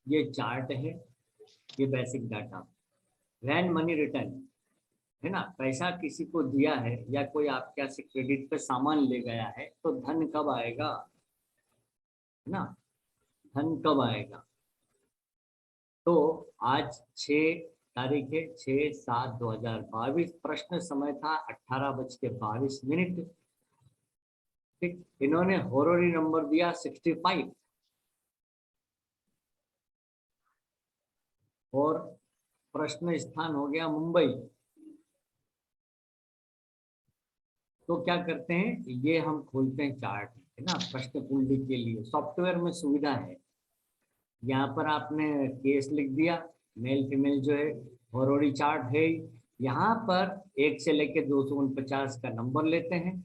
ये चार्ट है, ये basic data. When money return, है ना, पैसा किसी को दिया है या कोई आपके यहाँ से क्रेडिट पे सामान ले गया है तो धन कब आएगा, है ना, धन कब आएगा। तो आज 6 तारीख है, 6/7/2022। प्रश्न समय था 18:22। ठीक, इन्होंने होरोरी नंबर दिया 65 और प्रश्न स्थान हो गया मुंबई। तो क्या करते हैं, ये हम खोलते हैं चार्ट, है ना, प्रश्न कुंडली के लिए सॉफ्टवेयर में सुविधा है। यहाँ पर आपने केस लिख दिया, मेल फीमेल जो है, होरोरी चार्ट है। यहाँ पर 1 से लेके 249 का नंबर लेते हैं।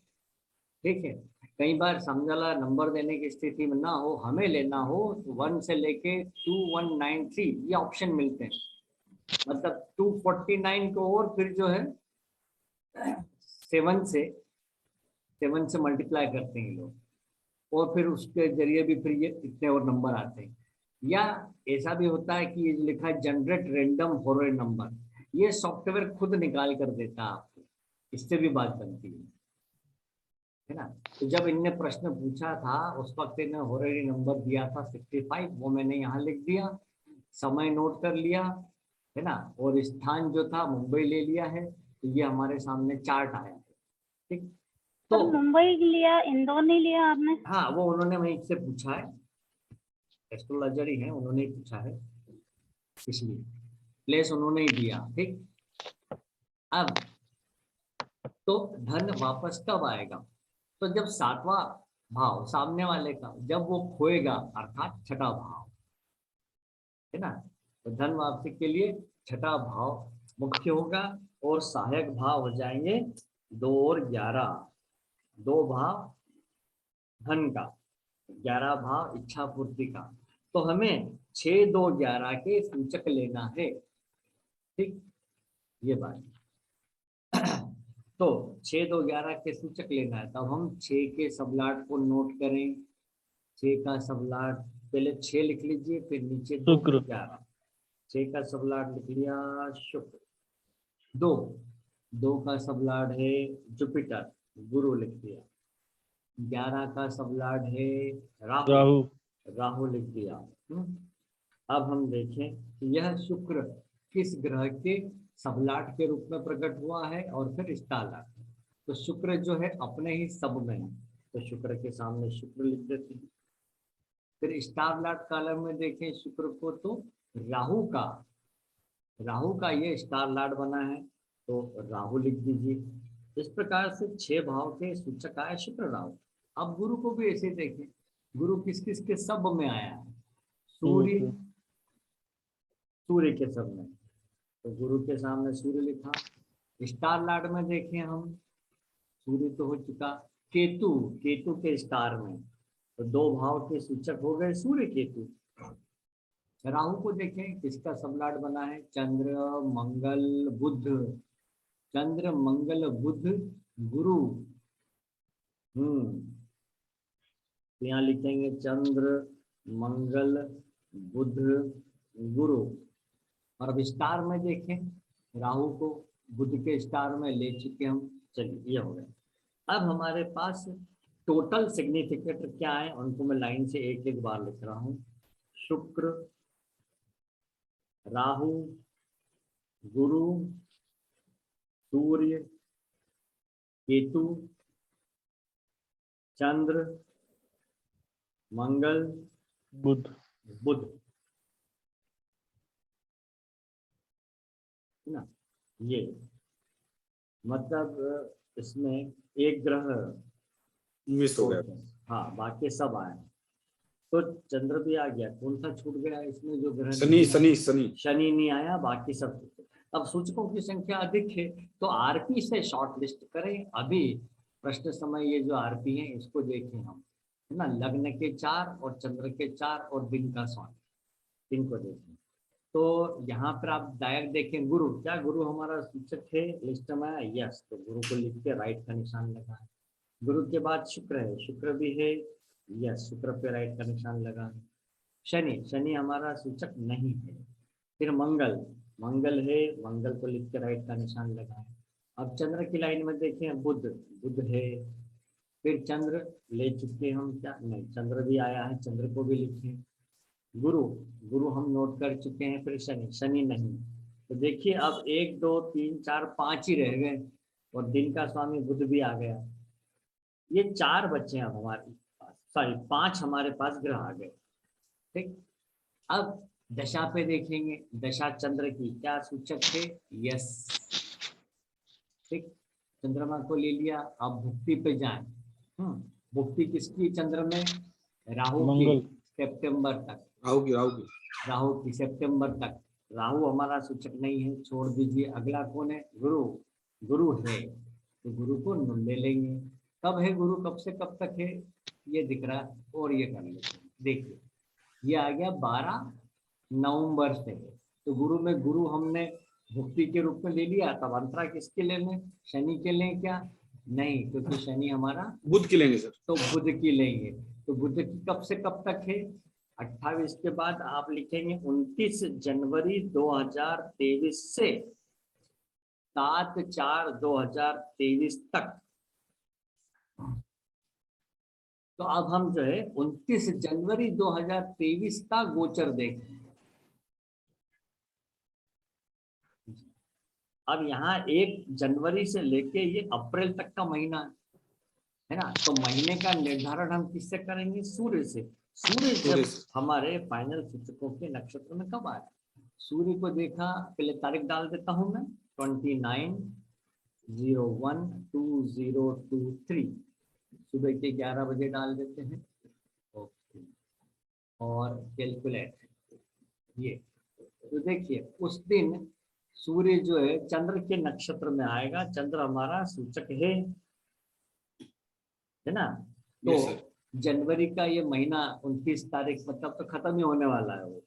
ठीक है, कई बार समझाला नंबर देने की स्थिति में ना हो, हमें लेना हो तो 1 से लेके 2193 ये ऑप्शन मिलते हैं। मतलब 249 को और फिर जो है 7 से मल्टीप्लाई करते हैं लोग, और फिर उसके जरिए भी फिर ये इतने और नंबर आते हैं। या ऐसा भी होता है कि ये जो लिखा है जनरेट रैंडम होरोरी नंबर, ये सॉफ्टवेयर खुद निकाल कर देता है आपको, इससे भी बात बनती है ना। तो जब इनने प्रश्न पूछा था उस वक्त इन्हें होरोरी नंबर दिया था 65, वो मैंने यहाँ लिख दिया, समय नोट कर लिया, है ना, और स्थान जो था मुंबई ले लिया है। तो ये हमारे सामने चार्ट आया है। ठीक, तो मुंबई लिया, इंदौर नहीं लिया आपने? हाँ, वो उन्होंने वहीं से पूछा है, एस्ट्रोलॉजर ही है, उन्होंने ही पूछा है, इसलिए प्लेस उन्होंने ही दिया। ठीक, अब तो धन वापस कब आएगा, तो जब 7वां भाव सामने वाले का जब वो खोएगा, अर्थात छठा भाव, है ना, तो धन वापसी के लिए छठा भाव मुख्य होगा और सहायक भाव हो जाएंगे 2 और 11। 2 भाव धन का, 11 भाव इच्छा पूर्ति का। तो हमें 6, 2, 11 के सूचक लेना है। ठीक, ये बात। तो 6, 2, 11 के सूचक लेना है, तब हम 6 के सबलाट को नोट करें। 6 का सबलाट, पहले 6 लिख लीजिए, फिर नीचे 2 शुक्र। 11। 6 का सबलाट लिख लिया शुक्र। 2 का सबलाट है जुपिटर, गुरु लिख दिया। 11 का सबलाट है राहु, राहु लिख दिया। अब हम देखें कि यह शुक्र किस ग्रह के सबलाट के रूप में प्रकट हुआ है और फिर स्टारलाट। तो शुक्र जो है अपने ही सब में है, तो शुक्र के सामने शुक्र लिख देते हैं। फिर स्टारलाट कॉलम में देखें शुक्र को, तो राहु का ये स्टारलाट बना है, तो राहु लिख दीजिए। इस प्रकार से 6 भाव के सूचक आए शुक्र राहु। अब गुरु को भी ऐसे देखें, गुरु किस किस के सब में आया है, सूर्य, सूर्य के सब में, तो गुरु के सामने सूर्य लिखा। स्टार लार्ड में देखें हम, सूर्य तो हो चुका, केतु, केतु के स्टार में, तो 2 भाव के सूचक हो गए सूर्य केतु। राहु को देखें किसका सबलाट बना है, चंद्र मंगल बुध, चंद्र मंगल बुध गुरु। तो यहाँ लिखेंगे चंद्र मंगल बुध गुरु। और अब स्टार में देखें राहु को, बुध के स्टार में ले चुके हम। चलिए ये हो गया। अब हमारे पास टोटल सिग्निफिकेटर क्या है, उनको मैं लाइन से एक एक बार लिख रहा हूँ। शुक्र, राहु, गुरु, सूर्य, केतु, चंद्र, मंगल, बुध। बुध, ना, ये मतलब इसमें एक ग्रह मिस हो गया। हाँ, बाकी सब आए। तो चंद्र भी आ गया, कौन सा छूट गया इसमें जो ग्रह? शनि, शनि, शनि, शनि नहीं आया, बाकी सब। अब सूचकों की संख्या अधिक है तो आरपी से शॉर्ट लिस्ट करें। अभी प्रश्न समय ये जो आरपी है इसको देखें हम, है ना, लग्न के 4 और चंद्र के 4 और दिन का 100, इनको देखें। तो यहाँ पर आप डायरेक्ट देखें गुरु, क्या गुरु हमारा सूचक है लिस्ट में आया? यस, तो गुरु को लिख के राइट का निशान लगाएं। गुरु के बाद शुक्र है, शुक्र भी है, यस, शुक्र पे राइट का निशान लगा। शनि, शनि हमारा सूचक नहीं है। फिर मंगल, मंगल है, मंगल को लिख के राइट का निशान लगाएं। अब चंद्र की लाइन में देखें, बुध, बुध है। फिर चंद्र ले चुके हम, क्या नहीं, चंद्र भी आया है, चंद्र को भी लिखें। गुरु, गुरु हम नोट कर चुके हैं। फिर शनि, शनि नहीं। तो देखिए अब 1 2 3 4 5 ही रह गए और दिन का स्वामी बुध भी आ गया। ये 4 बच्चे हैं अब हमारे पास, सॉरी 5 हमारे पास ग्रह आ गए। ठीक, अब दशा पे देखेंगे, दशा चंद्र की, क्या सूचक है? यस, ठीक, चंद्रमा को ले लिया। अब भुक्ति पे जाएं। भुक्ति किसकी चंद्र में? राहु की, सितंबर तक। राहु की सितंबर तक। राहु हमारा सूचक नहीं है, छोड़ दीजिए। अगला कौन है? गुरु, गुरु है, तो गुरु को ले लेंगे। कब है गुरु, कब से कब तक है? ये दिख रहा है, और ये कर लेते हैं। देखिए ये आ गया 12 नवंबर से है। तो गुरु में गुरु हमने भुक्ति के रूप में ले लिया। तब अंतरा किसके लेंगे? शनि के लें क्या? नहीं, क्योंकि शनि हमारा बुध की लेंगे सर। तो बुध की लेंगे। तो बुध की कब से कब तक है? 28 के बाद आप लिखेंगे 29 जनवरी 2023 से 7/4/2023 तक। तो अब हम जो है 29 जनवरी 2023 का गोचर देखें। अब यहाँ 1 जनवरी से लेके ये अप्रैल तक का महीना है ना, तो महीने का निर्धारण हम किससे करेंगे? सूर्य से। सूर्य जब हमारे फाइनल सूचकों के नक्षत्र में कब आया? सूर्य को देखा, पहले तारीख डाल देता हूं मैं, 29/01/2023, सुबह के 11 बजे डाल देते हैं। ओके, और कैलकुलेट ये, तो देखिए उस दिन सूर्य जो है चंद्र के नक्षत्र में आएगा। चंद्र हमारा सूचक है ना। तो जनवरी का ये महीना 29 तारीख मतलब तो खत्म ही होने वाला है वो।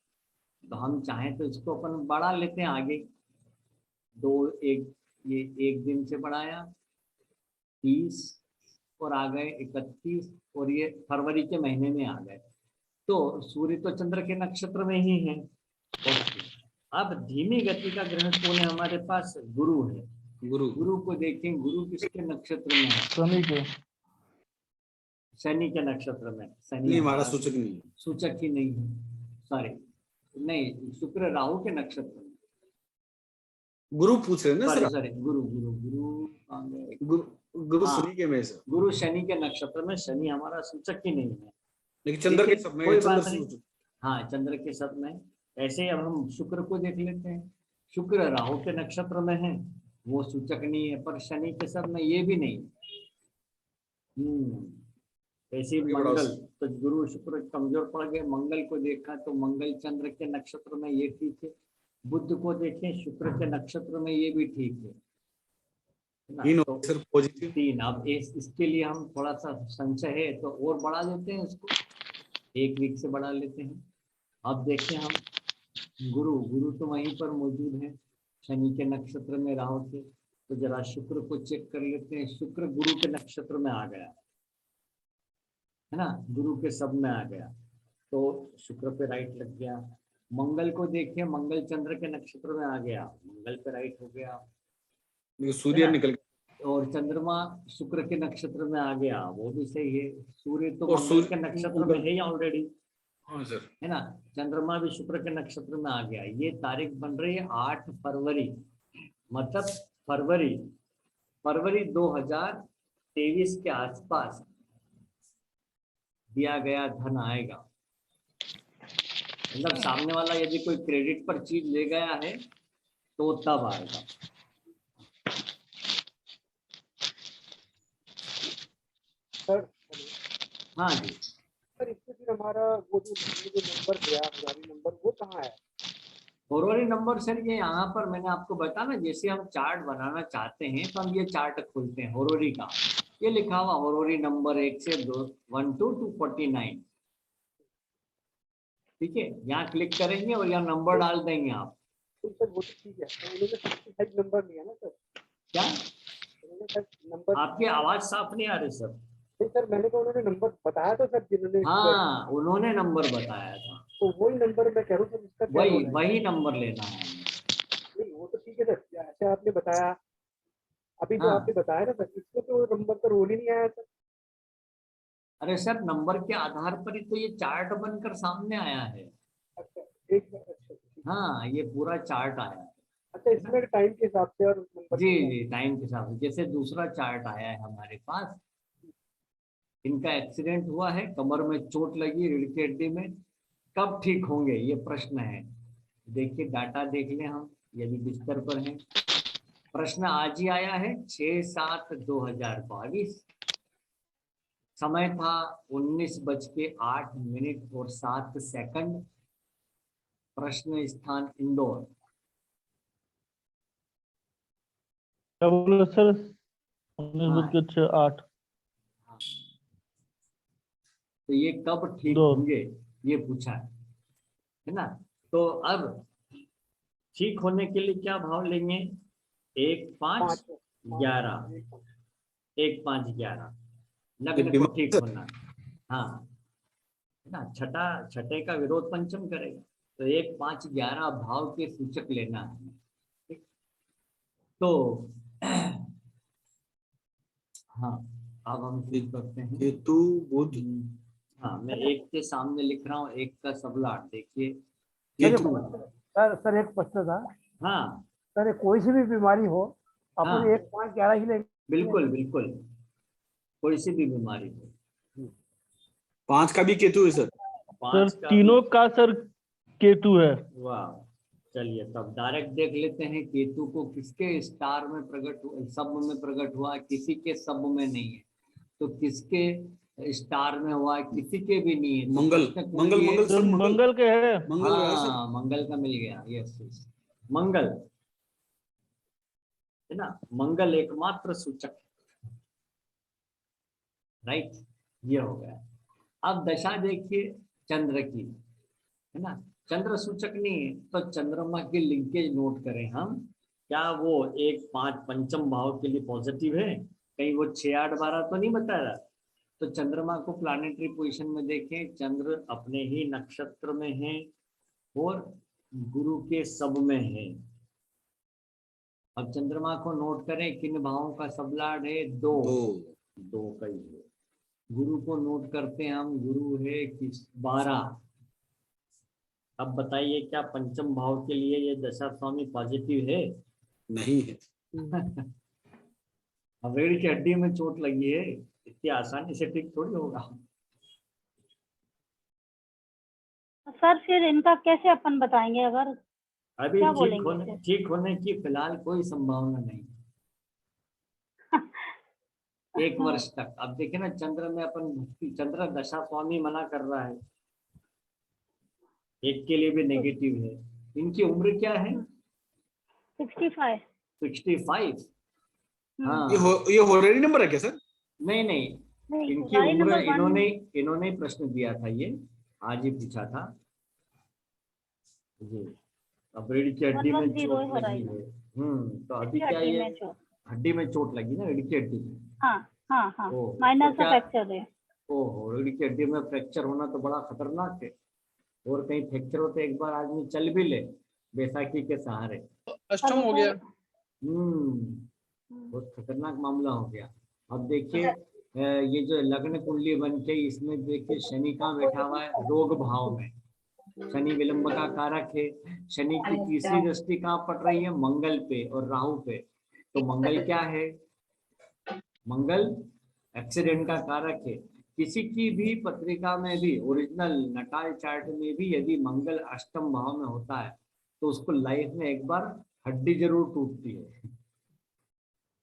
तो हम चाहें तो इसको अपन बढ़ा लेते हैं आगे, ये 1 दिन से बढ़ाया 30 और आ गए 31 और ये फरवरी के महीने में आ गए। तो सूर्य तो चंद्र के नक्षत्र में ही है। अब धीमी गति का ग्रह कौन है हमारे पास? गुरु है। गुरु को देखें, गुरु किसके नक्षत्र में है? शनि के, शनि के नक्षत्र में। शनि हमारा सूचक नहीं है, सूचक ही नहीं है, सॉरी नहीं, शुक्र राहु के नक्षत्र में। गुरु पूछ रहे हैं ना सर? सॉरी, गुरु गुरु गुरु गुरु शनि के में सर। गुरु शनि के नक्षत्र में, शनि हमारा सूचक ही नहीं है, लेकिन चंद्र के सब में, कोई बात नहीं। हाँ, चंद्र के सब में। ऐसे ही अब हम शुक्र को देख लेते हैं। शुक्र राहु के नक्षत्र में है, वो सूचक नहीं है, पर शनि के सब में ये भी नहीं। ऐसे मंगल, तो गुरु शुक्र कमजोर पड़ गए। मंगल को देखा तो मंगल चंद्र के नक्षत्र में, ये ठीक है। बुध को देखें, शुक्र के नक्षत्र में, ये भी ठीक है। तो 3। अब इसके लिए हम थोड़ा सा संशय है तो और बढ़ा देते हैं इसको, 1 वीक से बढ़ा लेते हैं। अब देखें हम गुरु तो वहीं पर मौजूद है शनि के नक्षत्र में राहु के। तो जरा शुक्र को चेक कर लेते हैं। शुक्र गुरु के नक्षत्र में आ गया है ना, गुरु के सब में आ गया, तो शुक्र पे राइट लग गया। मंगल को देखिए, मंगल चंद्र के नक्षत्र में आ गया, मंगल पे राइट हो गया। सूर्य निकल गया और चंद्रमा शुक्र के नक्षत्र में आ गया, वो भी सही है। सूर्य तो मंगल के नक्षत्र में है ही ऑलरेडी, हाँ सर, है ना। चंद्रमा भी शुक्र के नक्षत्र में आ गया। ये तारीख बन रही है 8 फरवरी, मतलब फरवरी 2023 के आसपास दिया गया धन आएगा। मतलब सामने वाला यदि कोई क्रेडिट पर चीज ले गया है तो तब आएगा। सर, हाँ जी सर, इससे फिर हमारा वो जो नंबर दिया, फरवरी नंबर, वो कहाँ है? फरवरी नंबर सर, ये यहाँ पर मैंने आपको बताया ना, जैसे हम चार्ट बनाना चाहते हैं तो हम ये चार्ट खोलते हैं होरोरी का। ये लिखा हुआ होरोरी नंबर 1 से 1 to 249। ठीक है, यहाँ क्लिक करेंगे और यहाँ नंबर डाल देंगे आप। तो सर वो तो ठीक है, तो उन्होंने 65 नंबर लिया ना सर, क्या उन्होंने सर नंबर, आपकी आवाज साफ नहीं आ रही सर? नहीं सर मैंने कहा उन्होंने नंबर बताया था सर जिन्होंने, हाँ, उन्होंने नंबर बताया था, तो वही नंबर मैं कह रहा हूँ सर, इसका क्या वही रोल है? वही नंबर लेना है। नहीं वो तो ठीक है सर, ऐसे आपने बताया, अभी जो हाँ। आपने बताया ना सर, इसमें तो नंबर का रोल ही नहीं आया सर। अरे सर, नंबर के आधार पर ही तो ये चार्ट बनकर सामने आया है। अच्छा एक बार, अच्छा ठीक है। हाँ, ये पूरा चार्ट आया है। अच्छा इसमें टाइम के हिसाब से और नंबर जी के हिसाब जी, टाइम के हिसाब से। जैसे दूसरा चार्ट आया है हमारे पास, इनका एक्सीडेंट हुआ है, कमर में चोट लगी, रीढ़ की हड्डी में, कब ठीक होंगे ये प्रश्न है। देखिए डाटा देख लें हम, यदि बिस्तर पर हैं। प्रश्न आज ही आया है, 6/7/2022। समय था 19:08 और 7 सेकंड। प्रश्न स्थान इंदौर। क्या बोले सर? हाँ। 19:08। तो ये कब ठीक दो। होंगे ये पूछा है ना। तो अब ठीक होने के लिए क्या भाव लेंगे? 1/5/11, 1/5/11 लग्न को ठीक होना। हाँ, है ना, छठे का विरोध पंचम करेगा, तो 1/5/11 भाव के सूचक लेना है। ठीक? तो हाँ, अब हम ठीक करते हैं। केतु बुध हाँ, मैं एक के सामने लिख रहा हूँ, एक का सबलाट देखिए। केतु। सर सर एक प्रश्न था हाँ सर, कोई सी भी बीमारी हो अपन हाँ, 1/5/11 ही लेंगे? बिल्कुल बिल्कुल, कोई सी भी बीमारी हो। 5 का भी केतु है सर। सर 5 का तीनों का सर केतु है। वाह, चलिए तब डायरेक्ट देख लेते हैं केतु को किसके स्टार में प्रकट हुआ, सब में प्रकट हुआ, किसी के सब में नहीं है। तो किसके स्टार में हुआ, किसी के भी नहीं है। तो मंगल प्रश्न कौन मंगल है? मंगल सर सर मंगल मंगल के है। मंगल है सर। हाँ, मंगल का मिल गया, यस, मंगल है ना। मंगल एकमात्र सूचक है, राइट, ये हो गया। अब दशा देखिए चंद्र की, है ना। चंद्र सूचक नहीं है तो चंद्रमा की लिंकेज नोट करें हम। क्या वो 1/5 पंचम भाव के लिए पॉजिटिव है? कहीं वो 6/8/12 तो नहीं बता रहा। तो चंद्रमा को प्लानिटरी पोजीशन में देखें, चंद्र अपने ही नक्षत्र में है और गुरु के सब में है। अब चंद्रमा को नोट करें, किन भावों का सबलाड है? दो का ही है। गुरु को नोट करते हैं हम, गुरु है किस? 12। अब बताइए क्या पंचम भाव के लिए ये दशा स्वामी पॉजिटिव है? नहीं है। अब रीढ़ की हड्डी में चोट लगी है, इतनी आसानी से ठीक थोड़ी होगा। सर फिर इनका कैसे अपन बताएंगे? अगर अभी क्या ठीक बोलेंगे ठीक होने की फिलहाल कोई संभावना नहीं। 1 वर्ष तक। अब देखे ना, चंद्र में अपन भक्ति, चंद्र दशा स्वामी मना कर रहा है, एक के लिए भी नेगेटिव है। इनकी उम्र क्या है? 65। 65। हाँ, ये होरेरी नंबर है क्या सर? नहीं नहीं, नहीं, इनकी गाड़ी उम्र नंबर 1। इन्होंने प्रश्न दिया था, ये आज ही पूछा था जी। अब रीढ़ की हड्डी में 110 चोट हो रहा लगी है। है। तो अभी क्या हड्डी ये में चोट। हड्डी में चोट लगी ना, रीढ़ की हड्डी में। हाँ हाँ हाँ, ओ, तो माइनर सा क्या? फ्रैक्चर है। ओहो, रीढ़ की हड्डी में फ्रैक्चर होना तो बड़ा खतरनाक है। और कहीं फ्रैक्चर होते एक बार आदमी चल भी ले बैसाखी के सहारे। अष्टम हो गया। बहुत खतरनाक मामला हो गया। अब देखिए ये जो लग्न कुंडली बन के, इसमें देखिए शनि कहाँ बैठा हुआ है? रोग भाव में। शनि विलंब का कारक है। शनि की तीसरी दृष्टि कहाँ पड़ रही है? मंगल पे और राहु पे। तो मंगल क्या है? मंगल एक्सीडेंट का कारक है। किसी की भी पत्रिका में भी, ओरिजिनल नटाल चार्ट में भी यदि मंगल अष्टम भाव में होता है तो उसको लाइफ में एक बार हड्डी जरूर टूटती है।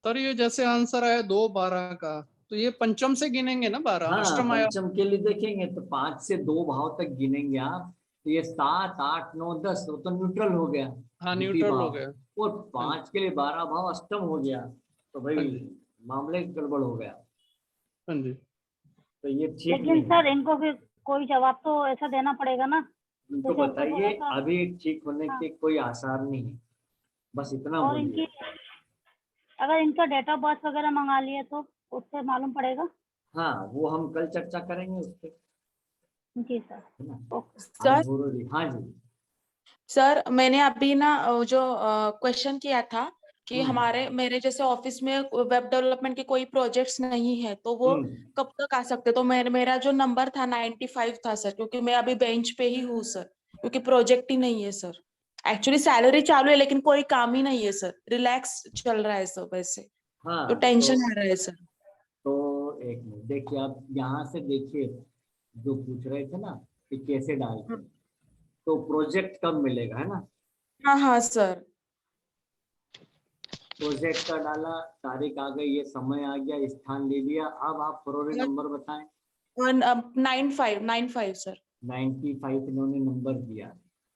सर ये जैसे आंसर आया 2/12 का, तो ये पंचम से गिनेंगे ना 12? हाँ, अष्टम आया। पंचम के लिए देखेंगे तो 5 से 2 भाव तक गिनेंगे आप, तो ये 7, 8, 9, 10 तो न्यूट्रल हो गया, हाँ द्वितीय न्यूट्रल हो भाव। गया। और 5 के लिए 12 भाव अष्टम हो गया, तो हाँ भाई जी। मामले गड़बड़ हो गया। हाँ जी। तो ये ठीक लेकिन नहीं है। सर इनको फिर कोई जवाब तो ऐसा देना पड़ेगा ना उनको जैसे आपने बताइए बोला था। अभी ठीक होने हाँ। के कोई आसार नहीं है, बस इतना और बोलिए। इनकी अगर इनका डेट ऑफ बर्थ वगैरह मंगा लिए तो उससे मालूम पड़ेगा। हाँ वो हम कल चर्चा करेंगे उस पर, जी सर। है ना। ओके। आज सर जरूरी, हाँ जी। सर मैंने अभी ना जो क्वेश्चन किया था कि हम्म, हमारे मेरे जैसे ऑफिस में वेब डेवलपमेंट के कोई प्रोजेक्ट्स नहीं है तो वो हम्म, कब तक आ सकते, तो मेरा जो नंबर था 95 था सर, क्योंकि मैं अभी बेंच पे ही हूँ सर, क्योंकि प्रोजेक्ट ही नहीं है सर। एक्चुअली सैलरी चालू है लेकिन कोई काम ही नहीं है सर, रिलैक्स चल रहा है सब वैसे, हाँ तो टेंशन आ रहा है सर। तो एक मिनट देखिए, आप यहाँ से देखिए, जो पूछ रहे थे ना कि कैसे डालते हैं, तो प्रोजेक्ट कब मिलेगा, है ना। हाँ हाँ सर। प्रोजेक्ट का डाला, तारीख आ गई, ये समय आ गया, स्थान ले लिया, अब आप फरवरी नंबर बताएं। 95 सर। 95 इन्होंने नंबर दिया।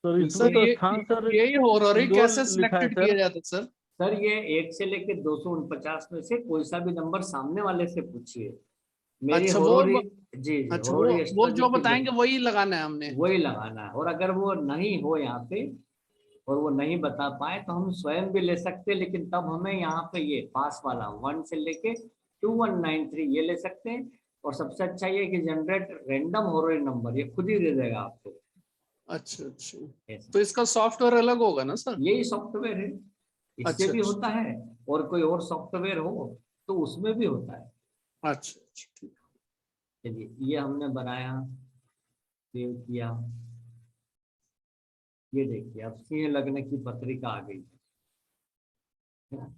सर इसमें सर तो ये स्थान सर यही हॉररी इंदौर कैसे लिखा है सिलेक्टेड किए सर। जाते सर? सर ये 1 से लेके 249 में से कोई सा भी नंबर सामने वाले से पूछिए। मेरी अच्छा हरोरी, जी जी, अच्छा हरोरी वो एस्ट्रोलॉजी जो की बताएंगे वही लगाना है हमने। वही लगाना है, और अगर वो नहीं हो यहाँ पे और वो नहीं बता पाए तो हम स्वयं भी ले सकते हैं, लेकिन तब हमें यहाँ पे ये पास वाला 1 से लेके 2193 ये ले सकते हैं। और सबसे अच्छा ये कि जनरेट रैंडम हॉररी नंबर, ये खुद ही दे देगा आपको। अच्छा अच्छा, ऐसा। तो इसका सॉफ्टवेयर अलग होगा ना सर? यही सॉफ्टवेयर है, इससे अच्छा भी अच्छा होता है, और कोई और सॉफ्टवेयर हो तो उसमें भी होता है। अच्छा अच्छा, ठीक। चलिए ये हमने बनाया, सेव किया, ये देखिए अब सिंह लग्न की पत्रिका आ गई है ना?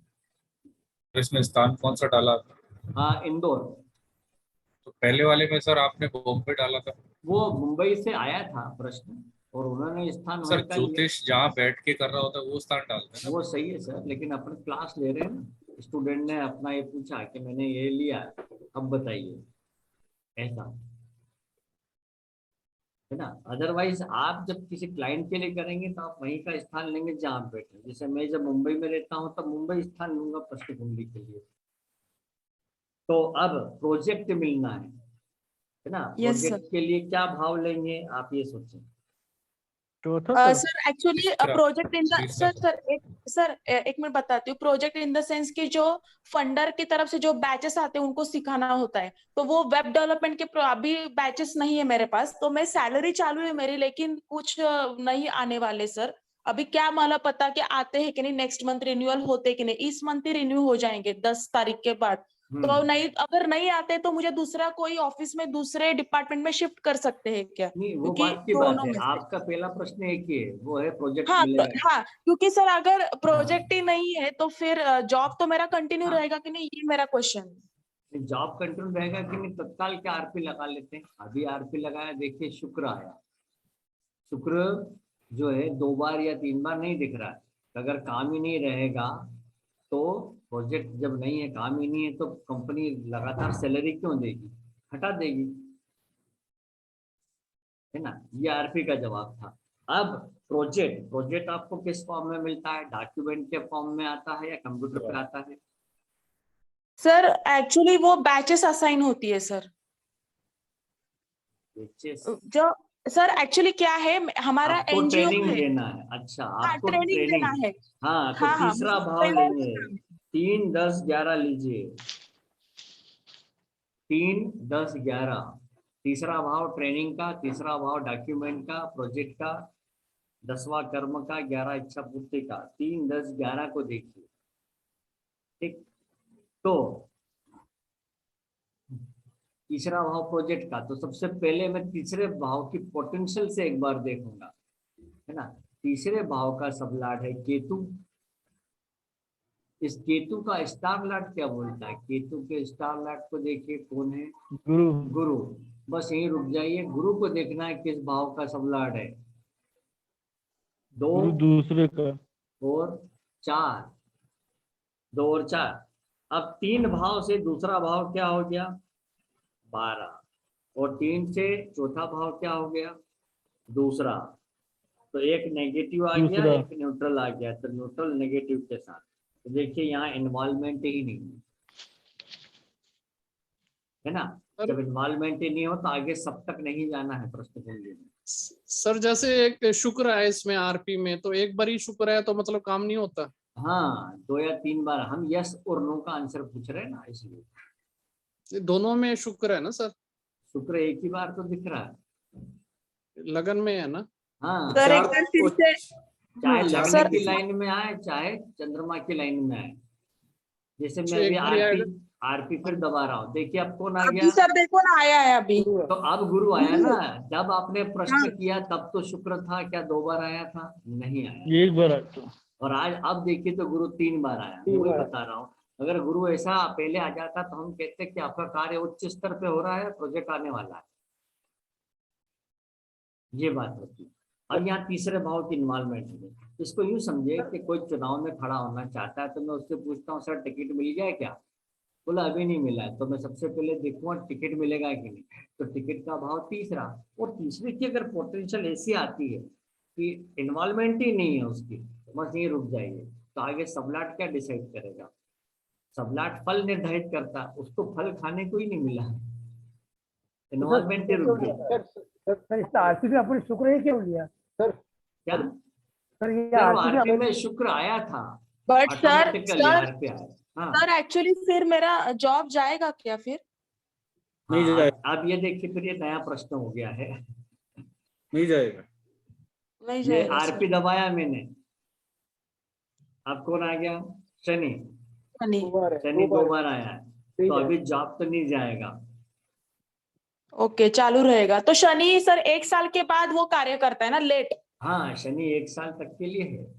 इसमें स्थान कौन सा डाला था? हाँ इंदौर। तो पहले वाले में सर आपने बॉम्बे डाला था। वो मुंबई से आया था प्रश्न, और उन्होंने स्थान सर वहीं का लिया। ज्योतिष जहाँ बैठ के कर रहा होता है वो स्थान डालते हैं ना। वो सही है सर, लेकिन अपन क्लास ले रहे हैं ना, स्टूडेंट ने अपना ये पूछा कि मैंने ये लिया, अब बताइए, ऐसा है ना। अदरवाइज आप जब किसी क्लाइंट के लिए करेंगे तो आप वहीं का स्थान लेंगे जहाँ आप बैठे। जैसे मैं जब मुंबई में रहता हूँ तब मुंबई स्थान लूंगा प्रश्न कुंडली के लिए। तो अब प्रोजेक्ट मिलना है ना। Yes sir. प्रोजेक्ट के लिए क्या भाव लेंगे आप ये सोचें। चौथा सर। सर एक्चुअली तीसरा प्रोजेक्ट इन द तीसरा सर एक मिनट बताती हूँ, प्रोजेक्ट इन द सेंस कि जो फंडर की तरफ से जो बैचेस आते हैं उनको सिखाना होता है, तो वो वेब डेवलपमेंट के अभी बैचेस नहीं है मेरे पास, तो मैं सैलरी चालू है मेरी लेकिन कुछ नहीं आने वाले सर। अभी क्या माला पता कि आते हैं कि नहीं, नेक्स्ट मंथ रिन्यूअल होते कि नहीं, इस मंथ ही रिन्यू हो जाएंगे 10 तारीख के बाद। तो नहीं, अगर नहीं आते तो मुझे दूसरा कोई ऑफिस में दूसरे डिपार्टमेंट में शिफ्ट कर सकते हैं क्या? नहीं वो क्योंकि बात की बात दोनों है, में से आपका पहला प्रश्न एक ही है, वो है प्रोजेक्ट हाँ मिलेगा। हाँ, क्योंकि सर अगर हाँ प्रोजेक्ट ही नहीं है तो फिर जॉब तो मेरा कंटिन्यू हाँ, रहेगा कि नहीं, ये मेरा क्वेश्चन है। जॉब कंट्रोल रहेगा कि नहीं, तत्काल के आरपी लगा लेते हैं। अभी आरपी लगाया, देखिए शुक्र आया, शुक्र जो है 2 बार या 3 बार नहीं दिख रहा है। अगर काम ही नहीं रहेगा तो प्रोजेक्ट जब नहीं है, काम ही नहीं है, तो कंपनी लगातार सैलरी क्यों देगी, हटा देगी, है ना। ये आरपी का जवाब था। अब प्रोजेक्ट प्रोजेक्ट आपको किस फॉर्म में मिलता है, डॉक्यूमेंट के फॉर्म में आता है या कंप्यूटर पे आता है। सर एक्चुअली वो बैचेस असाइन होती है सर, Which जो सर एक्चुअली क्या है, हमारा आपको एनजीओ ट्रेनिंग है। देना है, अच्छा हाँ आपको ट्रेनिंग ट्रेनिंग। देना है। हाँ तो हाँ हाँ, तीसरा भाव ट्रेनर का लेंगे, काम है। 3 10 11 लीजिए, 3 10 11। तीसरा भाव ट्रेनिंग का, तीसरा भाव डॉक्यूमेंट का, प्रोजेक्ट का, 10वां कर्म का, 11 इच्छा पूर्ति का, 3 10 11 को देखिए। ठीक, तो तीसरा भाव प्रोजेक्ट का, तो सबसे पहले मैं तीसरे भाव की पोटेंशियल से एक बार देखूंगा, है ना। तीसरे भाव का सबलाट है केतु। इस केतु का स्टार लाट क्या बोलता है, केतु के स्टार लाट को देखिए कौन है, गुरु। गुरु। बस यहीं रुक जाइए, गुरु को देखना है किस भाव का सबलाट है, 2 गुरु दूसरे का। और 4, 2 और 4। अब 3 भाव से दूसरा भाव क्या हो गया, 12, और 3 से चौथा भाव क्या हो गया, दूसरा। तो एक नेगेटिव आ गया, दूसरा। एक न्यूट्रल आ गया, तो न्यूट्रल नेगेटिव के साथ, तो देखिए यहाँ इन्वॉल्वमेंट ही नहीं है ना। सर जब इन्वॉल्वमेंट ही नहीं हो तो आगे सब तक नहीं जाना है प्रश्न कुंडली में। सर जैसे एक शुक्र है इसमें आरपी में, तो एक बार ही शुक्र है तो मतलब काम नहीं होता। हाँ 2 या 3 बार हम यस और नो का आंसर पूछ रहे हैं ना, इसलिए ये दोनों में शुक्र है ना सर, शुक्र एक ही बार तो दिख रहा है। लगन में है ना। हाँ सर एक चार- बार फिर से चाहे चार लगन सर की लाइन में आए चाहे चंद्रमा की लाइन में आए। जैसे मैं एक अभी बार ही आएगा। आरपी फिर दबा रहा हूँ, देखिए अब कौन आ अभी गया। सर देखो ना, आया है अभी। तो अब गुरु आया ना, जब आपने हाँ। प्रश्न किया तब तो शुक्र था, क्या 2 बार आया था? नहीं आया। एक बार आता है। और आज अब देखिए तो गुरु 3 बार आया। मैं वही बता रहा हूँ, अगर गुरु ऐसा पहले आ जाता तो हम कहते कि आपका कार्य उच्च स्तर पे हो रहा है, प्रोजेक्ट आने वाला है, ये बात होती है। अब यहाँ तीसरे भाव की इन्वॉल्वमेंट है। इसको यूं समझे कि कोई चुनाव में खड़ा होना चाहता है, तो मैं उससे पूछता हूँ सर टिकट मिल जाए क्या? बोला अभी नहीं मिला है, तो मैं सबसे पहले देखूंगा टिकट मिलेगा कि नहीं। तो टिकट का भाव तीसरा। और तीसरे की अगर पोटेंशियल ऐसी आती है कि इन्वॉल्वमेंट ही नहीं है उसकी, तो बस ये रुक जाइए, तो आगे सबलाट क्या डिसाइड करेगा? सबलाट फल निर्धारित करता, उसको फल खाने को ही नहीं मिला, इन्वॉल्वमेंट ही रुक गई। सर इसका आरती भी आपने शुक्र ही क्यों लिया सर? क्या सर ये सर आरती आरपी भी में शुक्र आया था, बट सर ऑटोमेटिकली आरपी आया। हाँ सर एक्चुअली फिर मेरा जॉब जाएगा क्या फिर? नहीं हाँ, जाएगा। अब ये देखिए फिर ये नया प्रश्न हो गया है। नहीं जाएगा। नहीं ये जाएगा आरपी सर। दबाया मैंने, अब कौन आ गया? शनि। नहीं। 2 बार है, शनि 2 2 बार बार आया है, नहीं तो जाएगा। अभी जॉब तो नहीं जाएगा। ओके, चालू रहेगा। तो शनि सर 1 साल के बाद वो कार्य करता है ना, लेट। हाँ शनि 1 साल तक के लिए है।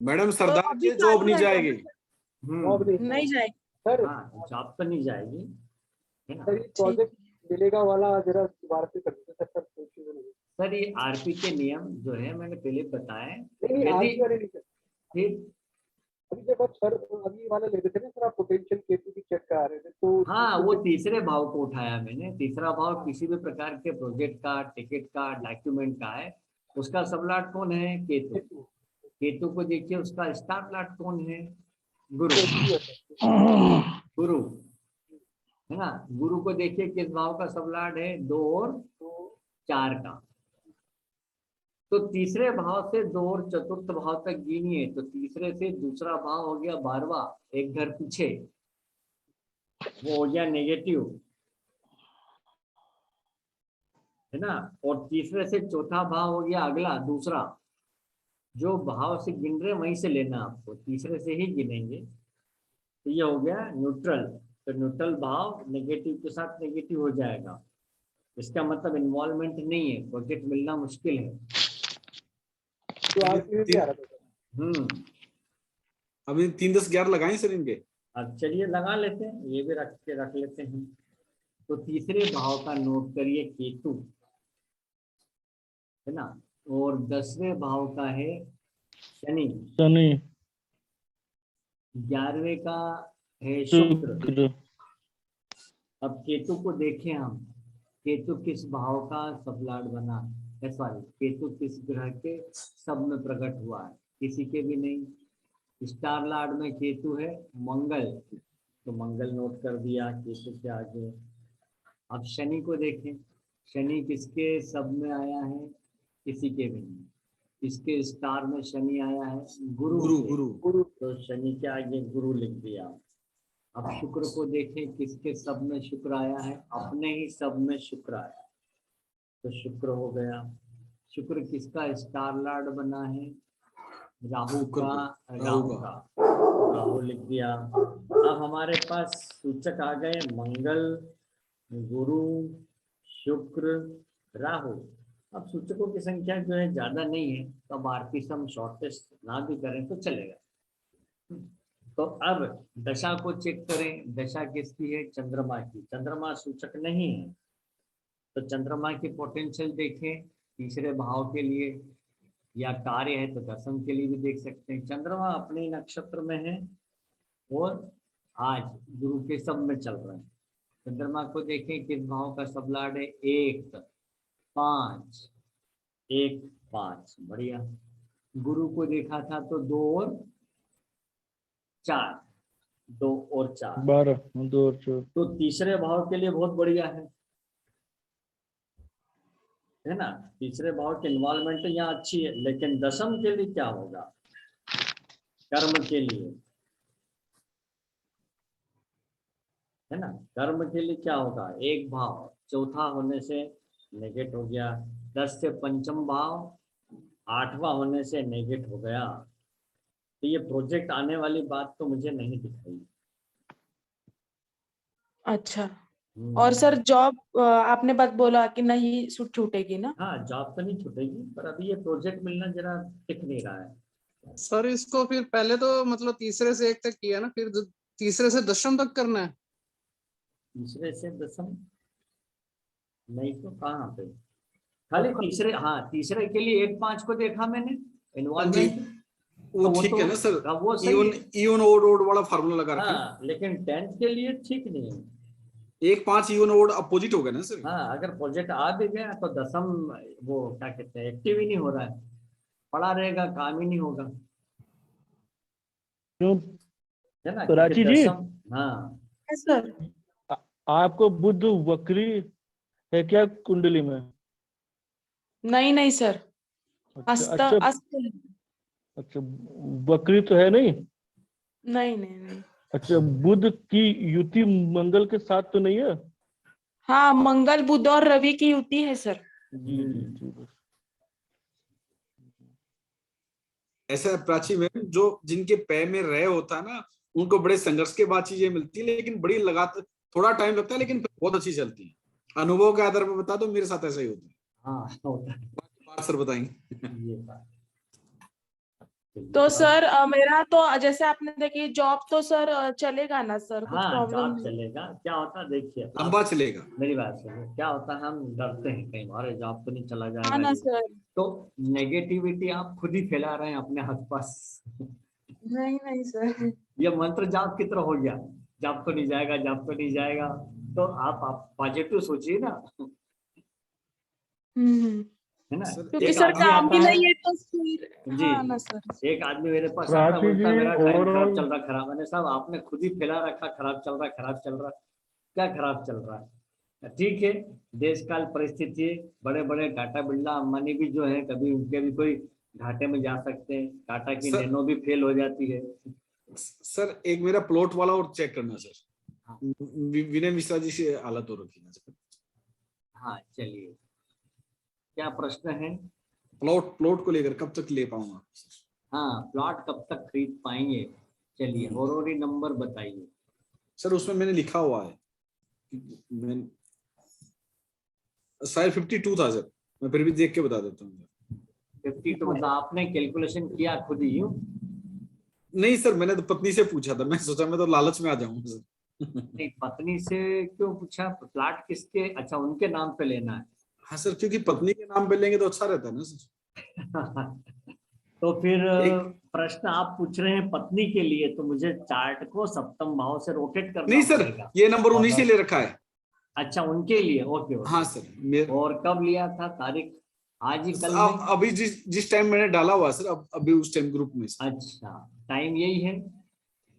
मैडम सरदार अभी की जॉब चालू नहीं रहेगा। जाएगी। जॉब नहीं नहीं जाएगा। सर। हाँ जॉब तो नहीं जाएगी, है ना। सर ये प्रोजेक्ट मिलेगा वाला जरा दोबारा से कर दीजिए सर, कंफ्यूजन हो गई। सर ये आरपी के नियम जो है मैंने पहले बताए। नहीं यदि आरती वाले नहीं सर। फिर अभी जब आप सर अभी वाला ले रहे थे ना सर, आप पोटेंशियल केतु की चेक करा रहे थे तो हाँ वो तीसरे भाव को उठाया मैंने। तीसरा भाव किसी भी प्रकार के प्रोजेक्ट का, टिकट का, डॉक्यूमेंट का है, उसका सबलाट कौन है? केतु। केतु को देखिए उसका स्टार लाट कौन है? गुरु। गुरु है ना। गुरु को देखिए किस भाव का सबलाट है? 2 और 4 का। तो तीसरे भाव से 2 और चतुर्थ भाव तक गिनिए, तो तीसरे से दूसरा भाव हो गया 12वां, एक घर पीछे, वो हो गया नेगेटिव, है ना। और तीसरे से चौथा भाव हो गया अगला, दूसरा। जो भाव से गिन रहे वहीं से लेना, आपको तीसरे से ही गिनेंगे। तो ये हो गया न्यूट्रल। तो न्यूट्रल भाव नेगेटिव के साथ नेगेटिव हो जाएगा, इसका मतलब इन्वॉल्वमेंट नहीं है, प्रोजेक्ट मिलना मुश्किल है। तो आरती में भी आ रहा था सर। अभी 3 10 11 लगाए सर इनके। अब चलिए लगा लेते हैं, ये भी रख लेते हैं। तो तीसरे भाव का नोट करिए केतु, है ना। और 10वें भाव का है शनि। शनि 11वें का है शुक्र। शुक्र अब केतु को देखें हम, केतु किस भाव का सबलाट बना है? सॉरी, केतु किस ग्रह के सब में प्रकट हुआ है? किसी के भी नहीं। स्टार लार्ड में केतु है मंगल, तो मंगल नोट कर दिया केतु के आगे। अब शनि को देखें, शनि किसके सब में आया है? किसी के भी नहीं। किसके स्टार में शनि आया है? गुरु गुरु के। गुरु तो शनि के आगे गुरु लिख दिया। अब शुक्र को देखें, किसके सब में शुक्र आया है? अपने ही सब में शुक्र आया, तो शुक्र हो गया। शुक्र किसका स्टार लॉर्ड बना है? राहु शुक्र का। का, राहु राहु का, राहु लिख दिया। अब हमारे पास सूचक आ गए मंगल, गुरु, शुक्र, राहु। अब सूचकों की संख्या जो है ज्यादा नहीं है, तो अब आरपी सम शॉर्टेस्ट ना भी करें तो चलेगा। तो अब दशा को चेक करें, दशा किसकी है? चंद्रमा की। चंद्रमा सूचक नहीं है, तो चंद्रमा की पोटेंशियल देखें तीसरे भाव के लिए, या कार्य है तो दशम के लिए भी देख सकते हैं। चंद्रमा अपने नक्षत्र में है और आज गुरु के सब में चल रहे हैं। चंद्रमा को देखें किस भाव का सबलाड है? 1 5 1 5, बढ़िया। गुरु को देखा था तो 2 और 4, 2 और 4, 12 2 और 4 तो तीसरे भाव के लिए बहुत बढ़िया है। है ना। तीसरे भाव की इन्वॉल्वमेंट यहाँ अच्छी है, लेकिन दशम के लिए क्या होगा, कर्म के लिए, है ना, कर्म के लिए क्या होगा, एक भाव चौथा होने से नेगेट हो गया, 10 से पंचम भाव 8वां होने से नेगेट हो गया। तो ये प्रोजेक्ट आने वाली बात तो मुझे नहीं दिखाई। अच्छा, और सर जॉब आपने बात बोला कि नहीं छूटेगी ना? हाँ, जॉब तो नहीं छूटेगी, पर अभी ये प्रोजेक्ट मिलना जरा टिक नहीं रहा है। सर इसको फिर पहले तो मतलब तीसरे से 1 तक किया ना, फिर तीसरे से दशम तक करना है। तीसरे से दशम नहीं तो कहाँ पे, खाली तीसरे, हाँ तीसरे के लिए 1-5 को देखा मैंने इन्वॉल्वमेंट, वो तो ठीक है ना सर, हाँ, वो सही इवन है। इवन ओड ओड वाला फार्मूला लगा रखा है। हाँ, लेकिन 10th के लिए ठीक नहीं है। 1-5 इवन ओड अपोजिट हो गया ना सर। हाँ, अगर प्रोजेक्ट आ भी गया तो दशम वो क्या कहते हैं, एक्टिव ही नहीं हो रहा है, पड़ा रहेगा, काम ही नहीं होगा, क्यों है ना, प्राची क्योंकि जी? दशम, हाँ सर आपको बुध वक्री है क्या कुंडली में? नहीं नहीं सर, अच्छा अस्त अच्छा अस्त अच्छा, वक्री तो है नहीं? नहीं नहीं नहीं। अच्छा, बुध की युति मंगल के साथ तो नहीं है? हाँ, मंगल बुध और रवि की युति है सर। जी जी जी बस। ऐसा है प्राची में, जो जिनके पैर में रह होता है ना, उनको बड़े संघर्ष के बाद चीजें मिलती है, लेकिन बड़ी लगातार थोड़ा टाइम लगता है, लेकिन बहुत अच्छी चलती है। अनुभव के आधार पर बता दो, मेरे साथ ऐसा ही होता है। हाँ होता है बात सर बताएंगे। ये बात। तो सर मेरा तो जैसे आपने देखी जॉब तो सर चलेगा ना सर, कुछ हाँ, प्रॉब्लम जॉब नहीं? चलेगा, क्या होता है देखिए, लंबा चलेगा। मेरी बात सुनिए, क्या होता है, हम डरते हैं कहीं हमारे जॉब तो नहीं चला हाँ जाएगा ना ये। सर। तो नेगेटिविटी आप खुद ही फैला रहे हैं अपने आसपास। नहीं नहीं सर। ये मंत्र जाप की तरह हो गया, जाप तो नहीं जाएगा, जाप तो नहीं जाएगा। तो आप पॉजिटिव सोचिए ना, है ना। सर, क्योंकि एक सर आदमी काम आता भी है, नहीं है तो फिर जी हाँ ना सर। एक आदमी मेरे पास आता है, प्राची बोलता है जी, मेरा टाइम खराब overall- चल रहा, खराब। मैंने साहब आपने खुद ही फैला रखा, खराब चल रहा, खराब चल रहा, क्या खराब चल रहा है। ठीक है, देश काल परिस्थिति, बड़े बड़े टाटा बिरला अंबानी भी जो है, कभी उनके भी कोई घाटे में जा सकते हैं, टाटा की सर- नैनो भी फेल हो जाती है। सर एक मेरा प्लॉट वाला और चेक करना सर, हाँ। विनय मिश्रा जी से हालत हो रखी है सर। हाँ चलिए, क्या प्रश्न है। प्लॉट को लेकर कब तक ले पाऊंगा? हाँ, प्लॉट कब तक खरीद पाएंगे, चलिए और नंबर बताइए। सर उसमें मैंने लिखा हुआ है, मैं शायद 52,000, मैं फिर भी देख के बता देता हूँ। 50 तो मतलब आपने कैलकुलेशन किया खुद ही यूं? नहीं सर, मैंने तो पत्नी से पूछा था, मैं सोचा मैं तो लालच में आ जाऊंगा सर। नहीं, पत्नी से क्यों पूछा, प्लॉट किसके, अच्छा उनके नाम पे लेना है। हाँ सर, क्योंकि पत्नी के नाम पे लेंगे तो अच्छा रहता है ना सर। तो फिर एक- प्रश्न आप पूछ रहे हैं पत्नी के लिए, तो मुझे चार्ट को सप्तम भाव से रोटेट करना नहीं सर, पड़ेगा। ये नंबर उन्हीं से ले रखा है। अच्छा, उनके लिए, ओके ओके। हाँ सर, और कब लिया था, तारीख आज ही कल में? अभी जिस टाइम मैंने डाला हुआ सर, अभी उस टाइम ग्रुप में सर। अच्छा, टाइम यही है?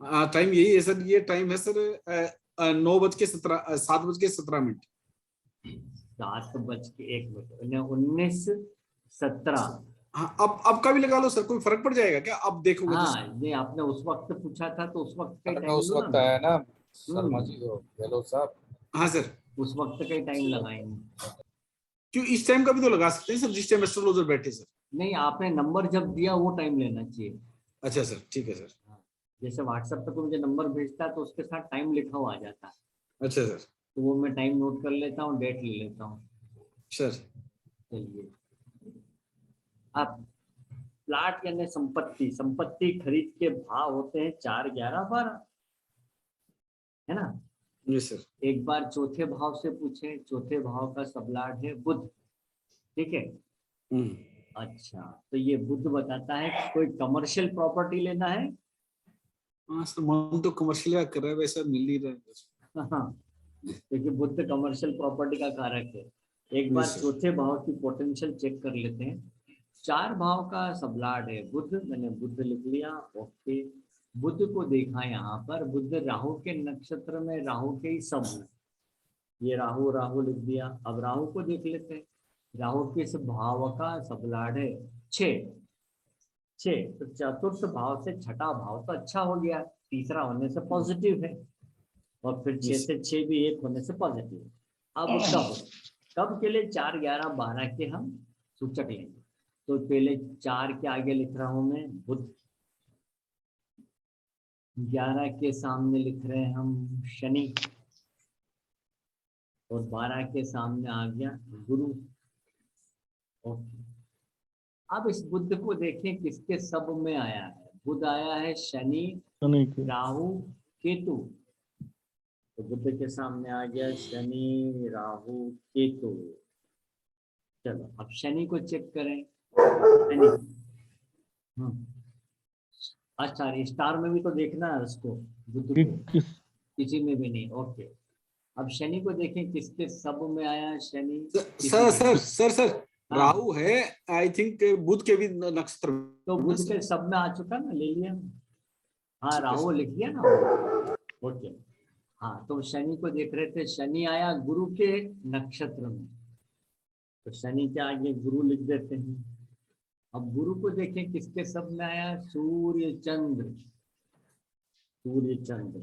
टाइम यही है सर, ये टाइम है सर 9:17 7:17। 7:01, 19:17। हाँ, अब का भी लगा लो सर, कोई फर्क पड़ जाएगा क्या? अब देखोगे तो हाँ, ये आपने उस वक्त पूछा था, तो उस वक्त का अरे टाइम उस वक्त आया ना शर्मा जी हो, गहलोत साहब। हाँ सर, उस वक्त का टाइम लगाएंगे। क्यों इस टाइम का भी तो लगा सकते हैं सर, जिस टाइम एस्ट्रोलॉजर बैठे सर। नहीं, आपने नंबर जब दिया वो टाइम लेना चाहिए। अच्छा सर, ठीक है सर। जैसे व्हाट्सएप पे कोई मुझे नंबर भेजता है तो उसके साथ टाइम लिखा हुआ आ जाता है, अच्छा सर। तो वो मैं टाइम नोट कर लेता हूँ, डेट ले लेता हूँ। सर चलिए, अब प्लाट यानी संपत्ति, संपत्ति खरीद के भाव होते हैं 4, 11, 12, है ना। जी सर। एक बार चौथे भाव से पूछे, चौथे भाव का सबलाट है बुध, ठीक है। अच्छा, तो ये बुध बताता है कोई कमर्शियल प्रॉपर्टी लेना है। हाँ सर, मन तो कमर्शियल कर रहा है, वैसा मिल ही रहा है। क्योंकि बुध कमर्शियल प्रॉपर्टी का कारक है। एक बार सर। चौथे भाव की पोटेंशियल चेक कर लेते हैं। 4 भाव का सबलाट है बुध, मैंने बुध लिख लिया, ओके। बुध को देखा यहाँ पर, बुध राहु के नक्षत्र में, राहु के ही सब है। ये राहु, राहु लिख दिया। अब राहु को देख लेते हैं, राहु किस भाव का सबलाड है? 6। तो चतुर्थ भाव से छठा भाव तो अच्छा हो गया, तीसरा होने से पॉजिटिव है, और फिर 6 से 6 भी 1 होने से पॉजिटिव है। अब कब के लिए 4, 11, 12 के हम सूचक लेंगे। तो पहले 4 के आगे लिख रहा हूं मैं बुध, 11 के सामने लिख रहे हैं हम शनि, और 12 के सामने आ गया गुरु। ओके, अब इस बुध को देखें किसके सब में आया है। बुध आया है शनि, शनि के। राहु, केतु। तो बुध के सामने आ गया शनि, राहु, केतु। चलो अब शनि को चेक करें। शनि, अच्छा स्टार में भी तो देखना है उसको, बुध को किस किसी में भी नहीं। ओके, अब शनि को देखें किसके सब में आया शनि। सर हाँ। राहु है आई थिंक बुध के भी नक्षत्र में। तो बुध के सब में आ चुका ना, ले लिया। हाँ, ठीक है राहु सर। लिख दिया ना। ओके, हाँ, तो शनि को देख रहे थे, शनि आया गुरु के नक्षत्र में, तो शनि के आगे गुरु लिख देते हैं। अब गुरु को देखें किसके सब में आया, सूर्य चंद्र। सूर्य चंद्र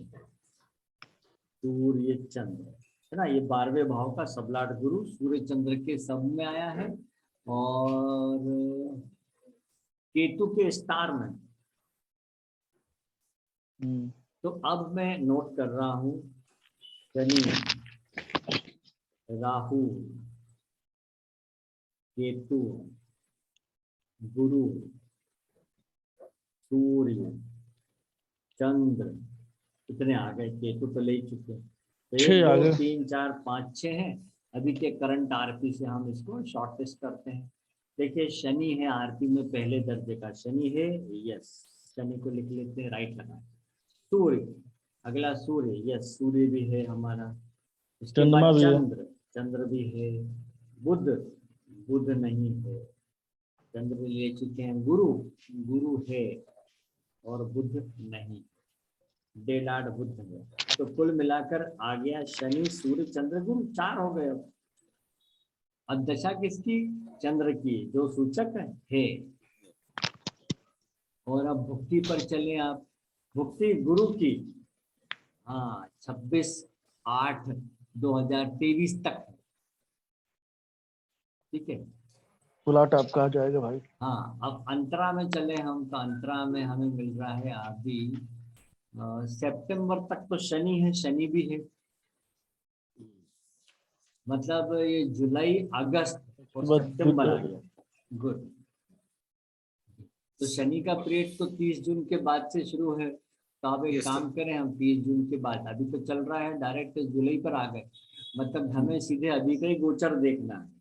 है ना, ये 12वें भाव का सबलाट गुरु सूर्य चंद्र के सब में आया है, और केतु के स्टार में। तो अब मैं नोट कर रहा हूं शनि, राहु, केतु, गुरु, सूर्य, चंद्र, कितने आ गए? केतु तो ले ही चुके। तो 6 आ 1, 2, गए। 3, 4, 5, 6 हैं। अभी के करंट आरपी से हम इसको शॉर्ट लिस्ट करते हैं। देखिए शनि है आरपी में पहले दर्जे का शनि है, यस, शनि को लिख लेते हैं, राइट लगा। सूर्य, अगला सूर्य, यस, सूर्य भी है हमारा। उसके चंद्रमा बाद भी है। चंद्र भी है। बुध नहीं है, चंद्र ले चुके हैं। गुरु है, और बुध नहीं, डेलाड बुध है। तो कुल मिलाकर आ गया शनि, सूर्य, चंद्र, गुरु, 4 हो गए। अब दशा किसकी? चंद्र की, जो सूचक है। और अब भुक्ति पर चले आप। भुक्ति गुरु की, हाँ, 26/8/2023 तक है। ठीक है, प्लाट आपका आ जाएगा भाई। हाँ। अब अंतरा में चले हम, तो अंतरा में हमें मिल रहा है अभी सितंबर तक तो शनि है, शनि भी है, मतलब ये जुलाई, अगस्त और बस सितंबर आ बुध- गया। गुड। तो शनि का पीरियड तो 30 जून के बाद से शुरू है। तो आप एक Yes, काम करें, हम 30 जून के बाद, अभी तो चल रहा है, डायरेक्ट जुलाई पर आ गए, मतलब हमें सीधे अभी का ही गोचर देखना है।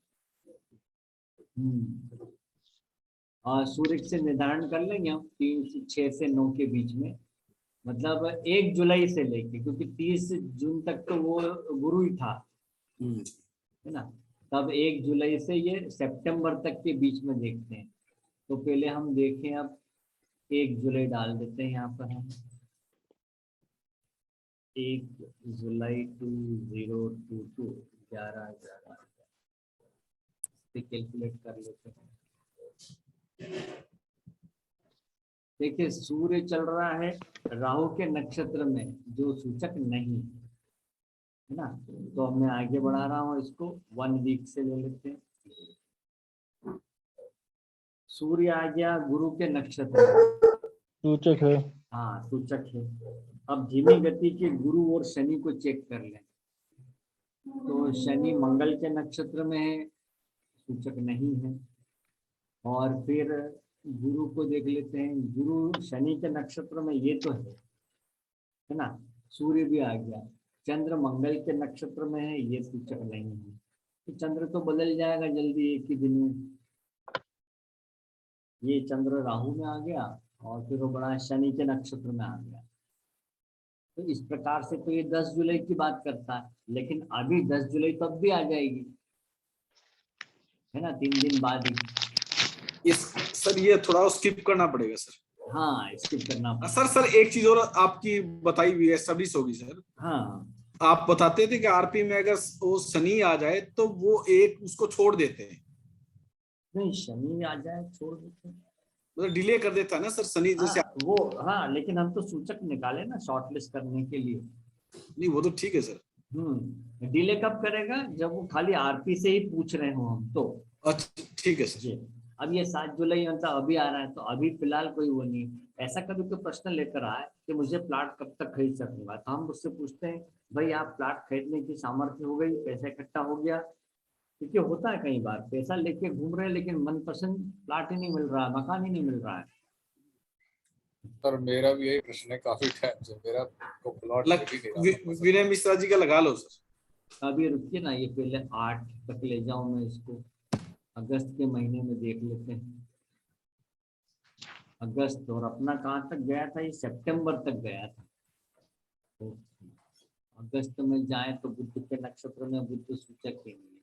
और सूर्य से निर्धारण कर लेंगे हम 3 से 6 से 9 के बीच में, मतलब 1 जुलाई से लेके, क्योंकि 30 जून तक तो वो गुरु ही था, है ना। तब 1 जुलाई से ये सितंबर तक के बीच में देखते हैं। तो पहले हम देखें, अब 1 जुलाई डाल देते हैं यहाँ पर हम, 1 जुलाई 2022, 11/11 कैलकुलेट कर लेते हैं। देखिए सूर्य चल रहा है राहु के नक्षत्र में, जो सूचक नहीं है ना। तो मैं आगे बढ़ा रहा हूँ इसको, 1 वीक से ले लेते हैं। सूर्य आ गया गुरु के नक्षत्र में, सूचक है। हाँ सूचक है। अब धीमी गति के गुरु और शनि को चेक कर लें। तो शनि मंगल के नक्षत्र में है, सूचक नहीं है। और फिर गुरु को देख लेते हैं, गुरु शनि के नक्षत्र में, ये तो है ना। सूर्य भी आ गया, चंद्र मंगल के नक्षत्र में है, ये सूचक नहीं है। तो चंद्र तो बदल जाएगा जल्दी, 1 ही दिन में। ये चंद्र राहु में आ गया, और फिर वो बड़ा शनि के नक्षत्र में आ गया। तो इस प्रकार से तो ये 10 जुलाई की बात करता है, लेकिन अभी 10 जुलाई तब भी आ जाएगी, है ना, 3 दिन बाद ही। सर ये थोड़ा स्किप करना पड़ेगा सर। हाँ, स्किप करना पड़ेगा। सर एक चीज और आपकी बताई हुई है, सभी होगी सर। हाँ, आप बताते थे कि आरपी में अगर वो शनि आ जाए तो वो एक उसको छोड़ देते हैं, नहीं शनि आ जाए छोड़ देते हैं। मतलब डिले कर देता है ना सर शनि जैसे। हाँ, वो हाँ, लेकिन हम तो सूचक निकाले ना शॉर्टलिस्ट करने के लिए। नहीं वो तो ठीक है सर। डिले कब करेगा, जब वो खाली आरपी से ही पूछ रहे हो हम तो। अच्छा ठीक है सर। जी, अब ये 7 जुलाई मतलब अभी आ रहा है, तो अभी फिलहाल कोई वो नहीं। ऐसा कभी कोई प्रश्न लेकर आए कि मुझे प्लाट कब तक खरीद सकूंगा, तो हम उससे पूछते हैं भाई आप प्लाट खरीदने की सामर्थ्य हो गई, पैसा इकट्ठा हो गया। क्योंकि होता है कई बार पैसा लेके घूम रहे हैं लेकिन मनपसंद प्लाट ही नहीं मिल रहा है, मकान ही नहीं मिल रहा है। सर मेरा भी यही प्रश्न है काफी टाइम से, मेरा को प्लॉट मिल ही नहीं रहा। विनय मिश्रा जी का लगा लो सर। अभी रुकिए ना, ये पहले 8 तक ले जाऊं मैं इसको, अगस्त के महीने में देख लेते हैं। अगस्त, और अपना कहाँ तक गया था, ये सितंबर तक गया था। तो अगस्त में जाए तो बुध के नक्षत्र में बुध सूचक के लिए,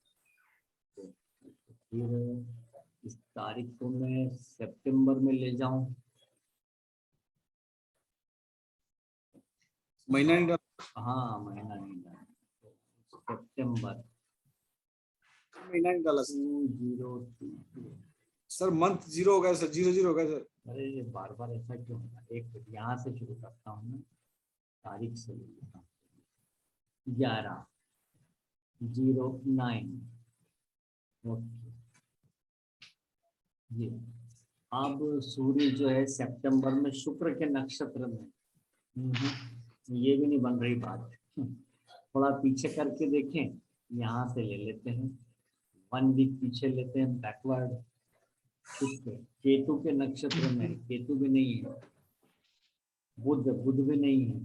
तो फिर इस तारीख को मैं सितंबर में ले जाऊं। महीना नहीं डाला। हाँ महीना नहीं डाला, सितंबर महीना नहीं डाला सर। 2022। सर मंथ 0 हो गया सर, 00 हो गया सर। अरे ये बार बार ऐसा क्यों होगा, एक यहाँ से शुरू करता हूँ मैं, तारीख से ले लेता हूँ। 11/09। ओके, ये अब सूर्य जो है सितंबर में शुक्र के नक्षत्र में। ये भी नहीं बन रही बात। थोड़ा पीछे करके देखें, यहाँ से ले लेते हैं, 1 वीक पीछे लेते हैं बैकवर्ड। शुक्र केतु के नक्षत्र में, केतु भी नहीं है, बुध भी नहीं है,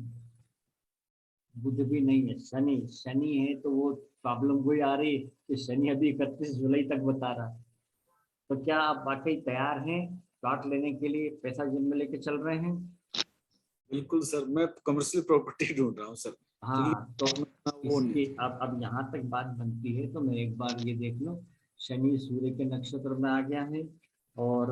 बुध भी नहीं है, शनि है। तो वो प्रॉब्लम वही आ रही है कि शनि अभी 31 जुलाई तक बता रहा है। तो क्या आप वाकई तैयार हैं प्लॉट लेने के लिए, पैसा जिम में लेके चल रहे हैं? बिल्कुल सर, मैं कमर्शियल प्रॉपर्टी ढूंढ रहा हूँ सर। हाँ, तो वो नहीं। इसकी अब यहाँ तक बात बनती है, तो मैं एक बार ये देख लो, शनि सूर्य के नक्षत्र में आ गया है। और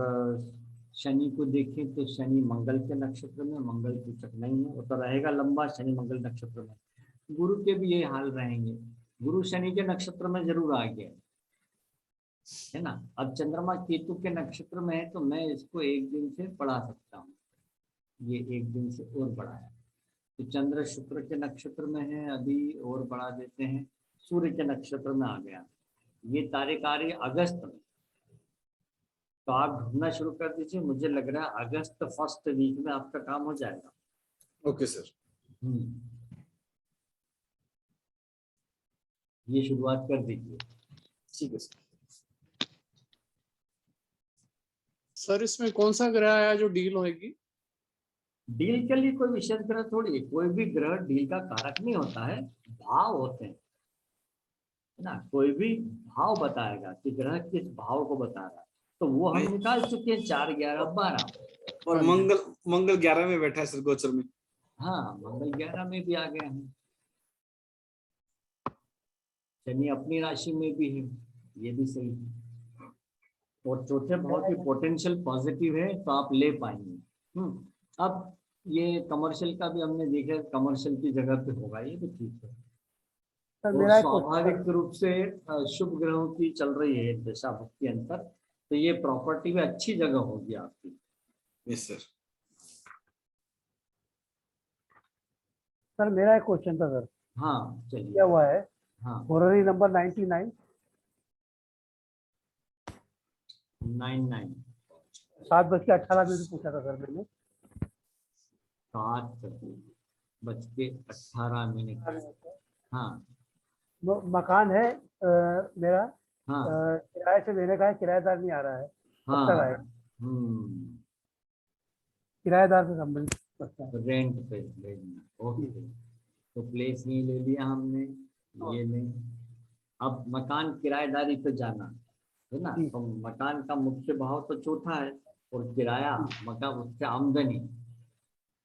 शनि को देखें तो शनि मंगल के नक्षत्र में, मंगल सूचक नहीं है, वो तो रहेगा लंबा शनि मंगल नक्षत्र में। गुरु के भी ये हाल रहेंगे, गुरु शनि के नक्षत्र में जरूर आ गया है ना। अब चंद्रमा केतु के नक्षत्र में है, तो मैं इसको 1 दिन से बढ़ा सकता हूँ, ये 1 दिन से और बढ़ाया। तो चंद्र शुक्र के नक्षत्र में है, अभी और बढ़ा देते हैं, सूर्य के नक्षत्र में आ गया। ये तारीख आ रही है अगस्त में, तो आप ढूंढना शुरू कर दीजिए। मुझे लग रहा है अगस्त फर्स्ट वीक में आपका काम हो जाएगा। Okay sir. ये शुरुआत कर दीजिए। ठीक है सर। सर इसमें कौन सा ग्रह आया जो डील होगी? डील के लिए कोई विशेष ग्रह थोड़ी है, कोई भी ग्रह डील का कारक नहीं होता है, भाव होते हैं ना। कोई भी भाव बताएगा कि ग्रह किस भाव को बता रहा है, तो वो हम निकाल चुके हैं, 4, 11, 12। और मंगल 11 में बैठा है सर गोचर में। हाँ, मंगल 11 में भी आ गया है, शनि अपनी राशि में भी है, ये भी सही है। और चौथे भाव की पोटेंशियल पॉजिटिव है, तो आप ले पाएंगे। अब ये कमर्शियल का भी हमने देखा, कमर्शियल की जगह पे होगा, ये भी ठीक है। और स्वाभाविक रूप से शुभ ग्रहों की चल रही है दशा भक्ति अंतर, तो ये प्रॉपर्टी में अच्छी जगह होगी आपकी। Yes sir. सर मेरा एक क्वेश्चन था सर। हाँ चलिए। क्या हुआ है, हाँ फरवरी नंबर 99 99 7:18 पूछा था सर मैंने। 7:18। हाँ मकान है मेरा, हाँ किराए से लेने का है, किराएदार नहीं आ रहा है, कब हाँ। तक आएगा? किराएदार से संबंधित प्रश्न है। रेंट पे भेजना, ओके। तो प्लेस नहीं ले लिया हमने, ये नहीं। अब मकान किराएदारी पे जाना है ना, तो मकान का मुख्य भाव तो चौथा है, और किराया मकान उससे आमदनी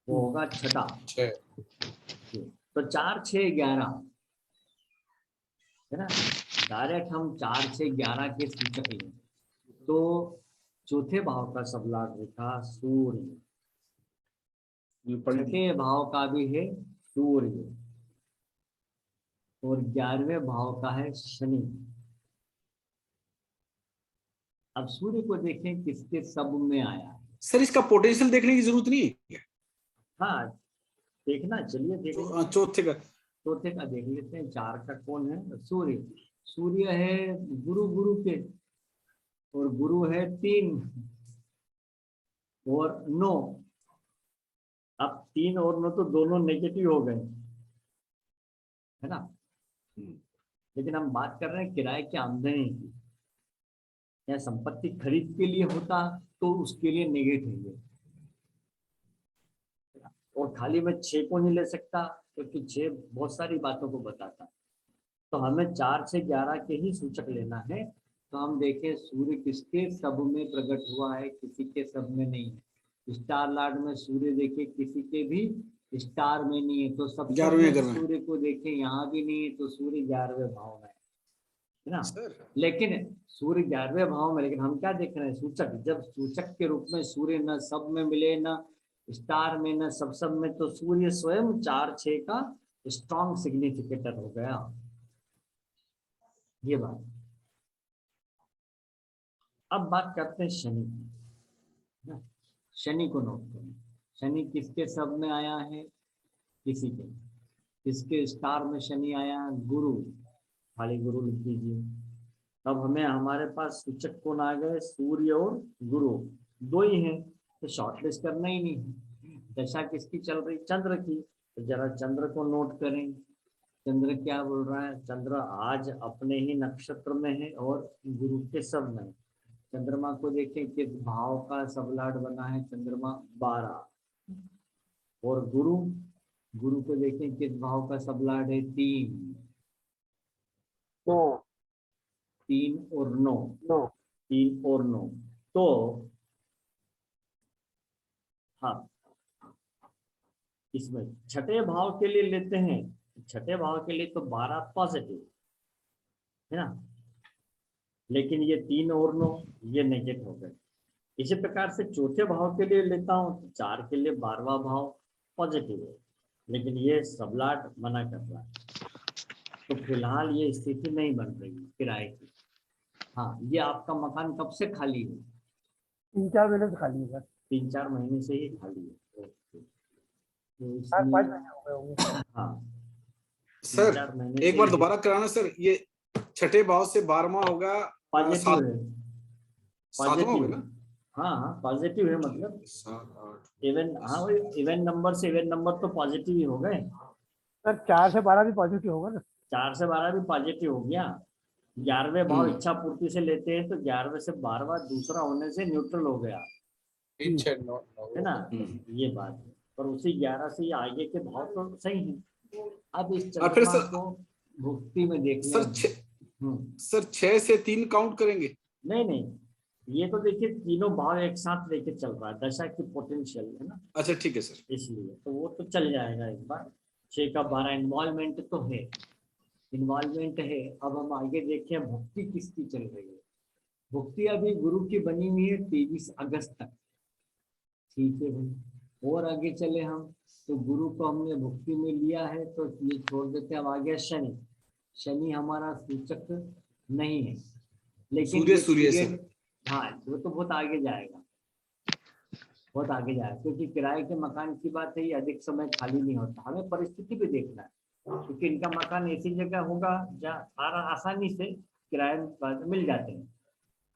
वो होगा छठा। तो 4, 6, 11 है ना, डायरेक्ट हम 4, 6, 11 के सूचक लें, तो चौथे भाव का सब लाभ रेखा सूर्य, छठे भाव का भी है सूर्य, और 11वें भाव का है शनि। अब सूर्य को देखें किसके सब में आया है। सर इसका पोटेंशियल देखने की जरूरत नहीं है। हाँ देखना, चलिए देखना। चौथे का चौथे का देख लेते हैं। 4 का कौन है? सूर्य। सूर्य है गुरु के, और गुरु है 3 और 9। अब 3 और 9 तो दोनों नेगेटिव हो गए, है ना। लेकिन हम बात कर रहे हैं किराए की आमदनी की, या संपत्ति खरीद के लिए होता तो उसके लिए नेगेटिव है। और खाली मैं 6 को नहीं ले सकता, क्योंकि 6 बहुत सारी बातों को बताता। तो हमें 4 से 11 के ही सूचक लेना है। तो हम देखें सूर्य किसके सब में प्रकट हुआ है, किसी के सब में नहीं है। स्टार लॉर्ड में सूर्य देखे, किसी के भी स्टार में नहीं है। तो सब 11वें घर में। सूर्य को देखें, यहाँ भी नहीं है, तो सूर्य 11वें भाव में है ना। सर लेकिन सूर्य 11वें भाव में, लेकिन हम क्या देख रहे हैं? सूचक। जब सूचक के रूप में सूर्य न सब में मिले, न स्टार में, न सब में, तो सूर्य स्वयं 4-6 का स्ट्रॉन्ग सिग्निफिकेटर हो गया। ये बात। अब बात करते हैं शनि की। शनि को नोट करें। शनि किसके सब में आया है? किसी के। किसके स्टार में शनि आया? गुरु। खाली गुरु लिख दीजिए। अब हमें हमारे पास सूचक कौन आ गए? सूर्य और गुरु, 2 ही हैं, तो शॉर्टलिस्ट करना ही नहीं है। दशा किसकी चल रही? चंद्र की। तो जरा चंद्र को नोट करें। चंद्र क्या बोल रहा है? चंद्र आज अपने ही नक्षत्र में है और गुरु के सब में। चंद्रमा को देखें किस भाव का सबलाट बना है? चंद्रमा 12। और गुरु को देखें किस भाव का सबलाट है? 3। 9 3 और 9। 9 3 और 9। तो हाँ, इसमें छठे भाव के लिए लेते हैं। छठे भाव के लिए तो 12 पॉजिटिव है ना, लेकिन ये 3 और 9 ये नेगेटिव हो गए। इसी प्रकार से चौथे भाव के लिए लेता हूं तो 4 के लिए 12वां भाव पॉजिटिव है, लेकिन ये सबलाट मना कर रहा है। तो फिलहाल ये स्थिति नहीं बन रही किराए की। हाँ, ये आपका मकान कब से खाली है? 3-4 महीने से खाली है सर। 3-4 महीने से ही खाली है। ओके। तो 4-5 इसमें महीने हो गए होंगे। हाँ, सर 3-4 महीने एक से बार ही दोबारा कराना सर। ये छठे भाव से 12वां होगा, पॉजिटिव है। 7वां होगा ना? हाँ हाँ पॉजिटिव है, मतलब 7, 8। इवन। हाँ वही इवन नंबर से इवन नंबर तो पॉजिटिव ही हो गए। सर 4 से 12 भी पॉजिटिव होगा ना? 4 से 12 भी पॉजिटिव हो गया। 11वें भाव इच्छा पूर्ति से लेते हैं तो 11वें से 12वां दूसरा होने से न्यूट्रल हो गया, 3, 6, 9 है ना। ये बात है। पर उसी 11 से ये आगे के भाव तो सही है। अब इस और फिर चंद्रमा सर को भुक्ति में देख सर लें। सर 6 से 3 काउंट करेंगे? नहीं, ये तो देखिए तीनों भाव एक साथ लेके चल रहा है, दशा की पोटेंशियल है ना, अच्छा ठीक है सर। इसलिए तो वो तो चल जाएगा एक बार। 6 का 12 इन्वॉल्वमेंट तो है, इन्वॉल्वमेंट है। अब हम आगे देखें भक्ति किसकी चल रही है। भक्ति अभी गुरु की बनी हुई है 23 अगस्त तक। ठीक है भाई, और आगे चले हम तो गुरु को हमने भक्ति में लिया है तो ये छोड़ देते हैं। अब आ गया शनि। शनि हमारा सूचक नहीं है, लेकिन सूर्य से हाँ वो तो बहुत आगे जाएगा, बहुत आगे जाएगा, क्योंकि किराए के मकान की बात है, ये अधिक समय खाली नहीं होता। हमें परिस्थिति भी देखना है, क्योंकि इनका मकान ऐसी जगह होगा जहाँ आसानी से किराए में मिल जाते हैं।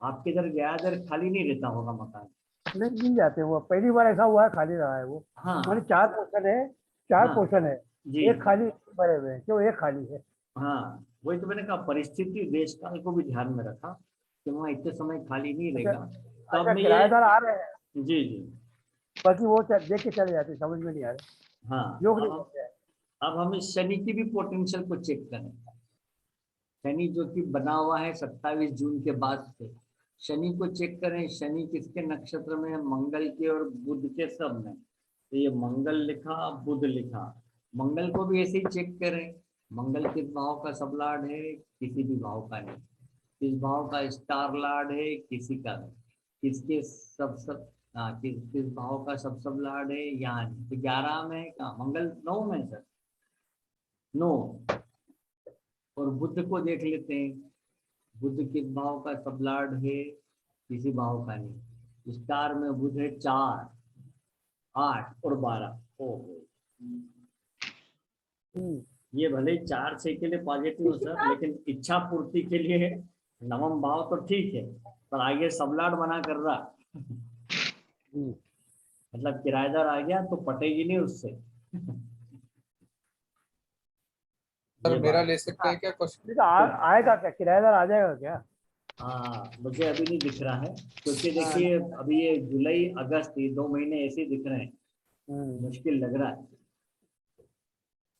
आपके इधर ज्यादा खाली नहीं रहता होगा मकान। नहीं मिल जाते हैं वो। पहली बार ऐसा हुआ है खाली रहा है वो। हाँ मैंने 4 पोर्शन है, 4 हाँ, पोर्शन है, जी एक खाली भरे हुए हैं, क्यों एक खाली है। हाँ, वही तो मैंने कहा, परिस्थिति देश काल को भी ध्यान में रखा कि वहाँ इतने समय खाली नहीं रहेगा। तो अब अच्छा मैं किराएदार आ रहे हैं, जी बाकी वो देख के चले जाते हैं, समझ में नहीं आ रहा। हाँ। योग नहीं करते हैं। अब हम इस शनि की भी पोटेंशियल को चेक करें। शनि जो कि बना हुआ है 27 जून के बाद से, शनि को चेक करें। शनि किसके नक्षत्र में है? मंगल के और बुध के सब में। तो ये मंगल लिखा, बुध लिखा। मंगल को भी ऐसे ही चेक करें। मंगल किस भाव का सब लॉर्ड है? किसी भी भाव का नहीं। किस भाव का स्टार लॉर्ड है? किसी का नहीं। किसके सब किस भाव का सब लॉर्ड है? यहाँ नहीं। तो 11 में कहा मंगल 9 में सर, 9। और बुध को देख लेते हैं। बुध किस भाव का सब लॉर्ड है? किसी भाव का नहीं। स्टार में बुध है 4, 8 और 12। ओहो, ये भले ही 4 6 के लिए पॉजिटिव हो सर, लेकिन इच्छा पूर्ति के लिए नवम भाव तो ठीक है, पर आगे सबलाट बना कर रहा। मतलब किराएदार आ गया तो पटेगी नहीं उससे। सर ये मेरा बात। ले सकते हैं क्या क्वेश्चन? आएगा क्या, किराएदार आ जाएगा क्या? हाँ, मुझे अभी नहीं दिख रहा है, क्योंकि देखिए अभी ये जुलाई अगस्त ये 2 महीने ऐसे दिख रहे हैं, मुश्किल लग रहा है।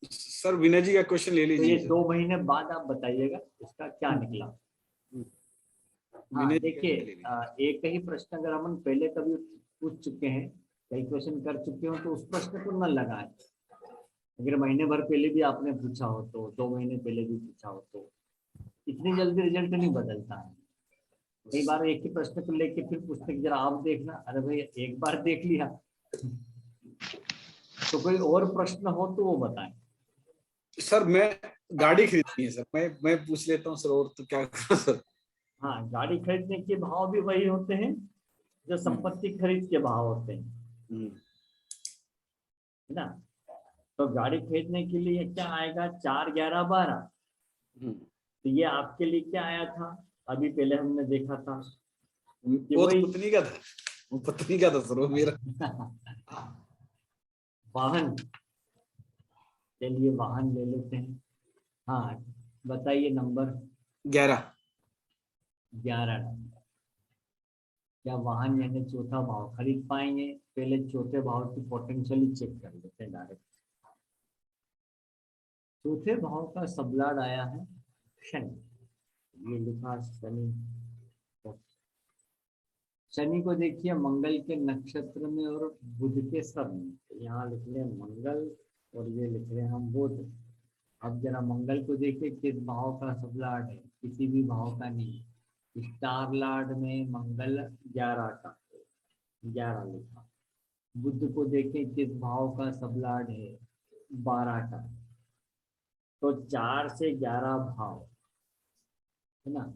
सर विनय जी का क्वेश्चन ले तो ये लीजिए। 2 महीने बाद आप बताइएगा इसका क्या निकला। हाँ विनय जी का देखिए, ले लीजिए। एक ही प्रश्न अगर हम पहले कभी पूछ चुके हैं, कैलकुलेशन कर चुके हो, तो उस प्रश्न को न लगाए। अगर महीने भर पहले भी आपने पूछा हो तो, 2 महीने पहले भी पूछा हो तो, इतनी जल्दी रिजल्ट नहीं बदलता है। कई बार एक ही प्रश्न को लेके फिर पूछते कि जरा आप देखना, अरे भाई एक बार देख लिया। तो कोई और प्रश्न हो तो वो बताएं। सर मैं गाड़ी खरीदनी है सर, मैं पूछ लेता हूँ सर, और तो क्या करूं सर। हाँ, गाड़ी खरीदने के भाव भी वही होते हैं जो संपत्ति खरीद के भाव होते हैं, है ना। तो गाड़ी खरीदने के लिए क्या आएगा, 4 11 12। तो ये आपके लिए क्या आया था, अभी पहले हमने देखा था कि वो वही तो पत्नी का था, वो पत्नी का था सर, वो मेरा। वाहन, चलिए वाहन ले लेते हैं। हाँ बताइए नंबर 11। 11। क्या वाहन यानी चौथा भाव खरीद पाएंगे? पहले चौथे भाव की पोटेंशियली चेक कर लेते हैं डायरेक्ट। चौथे भाव का सबलाड आया है शनि, ये लिखा शनि। शनि को देखिए मंगल के नक्षत्र में और बुध के सब में। यहाँ लिख रहे हैं मंगल और ये लिख रहे हैं हम बुध। अब जरा मंगल को देखिए किस भाव का सबलाड है, किसी भी भाव का नहीं। स्टार लार्ड में मंगल 11 का, 11 लिखा। बुध को देखें किस भाव का सबलाड है, 12 का। तो 4 से 11 भाव है ना,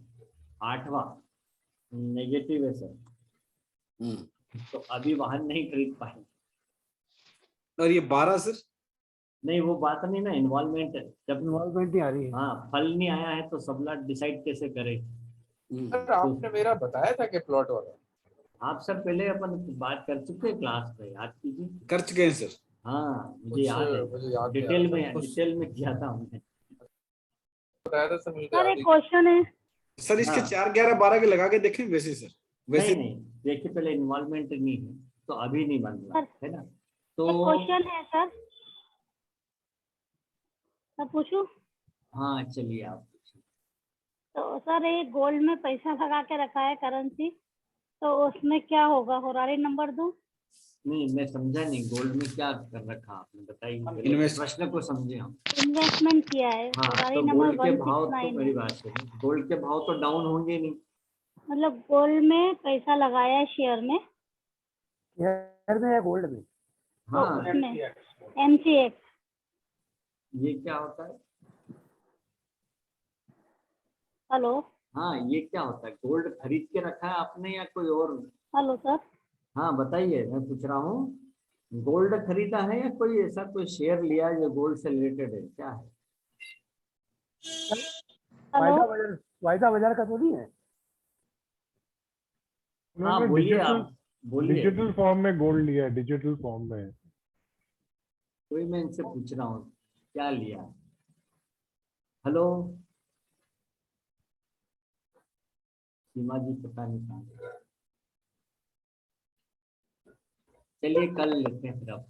8वां नेगेटिव है सर। तो अभी वाहन नहीं खरीद पाए। और ये 12 सर, नहीं वो बात नहीं ना, इन्वॉल्वमेंट है। जब इन्वॉल्वमेंट नहीं आ रही है। हाँ फल नहीं आया है तो सबलाट डिसाइड कैसे करे। सर आपने मेरा बताया था कि प्लॉट वाला। आप सर पहले अपन बात कर चुके हैं क्लास में, याद कीजिए। कर चुके हैं सर। हाँ मुझे कुछ याद है, मुझे याद नहीं आ डिटेल रहा में था। कुछ डिटेल में किया था हमने। बताया था सर, मुझे सर याद एक नहीं। क्वेश्चन है। सर इसके हाँ। 4 11 12 के लगा के देखें वैसे सर, नहीं वैसे। नहीं देखिए, पहले इन्वॉल्वमेंट नहीं है तो अभी नहीं बन रहा है ना। तो एक क्वेश्चन है सर, मैं पूछूं? हाँ चलिए आप पूछिए। तो सर एक गोल्ड में पैसा लगा के रखा है करेंसी, तो उसमें क्या होगा? होरारी नंबर दूं? नहीं मैं समझा नहीं, गोल्ड में क्या कर रखा आपने, बताइए पहले इन्वेस्ट। प्रश्न को समझे हम। इन्वेस्टमेंट किया है, हाँ होरारी तो नंबर गोल्ड के भाव तो 169 मेरी है। बात सुनिए, गोल्ड के भाव तो डाउन होंगे नहीं। मतलब गोल्ड में पैसा लगाया है शेयर में, शेयर में या गोल्ड में? तो हाँ उसमें MCX। ये क्या होता है? हेलो हाँ ये क्या होता है, गोल्ड खरीद के रखा है आपने या कोई और? हेलो सर, हाँ बताइए, मैं पूछ रहा हूँ, गोल्ड खरीदा है या कोई ऐसा कोई शेयर लिया जो गोल्ड से रिलेटेड है, क्या है? हेलो वायदा बाजार का तो नहीं है? हाँ बोलिए आप, बोलिए। डिजिटल फॉर्म में गोल्ड लिया है, डिजिटल फॉर्म में। कोई मैं इनसे पूछ रहा हूँ क्या लिया। हेलो सीमा जी, पता नहीं कहाँ। चलिए कल लेते हैं फिर, अब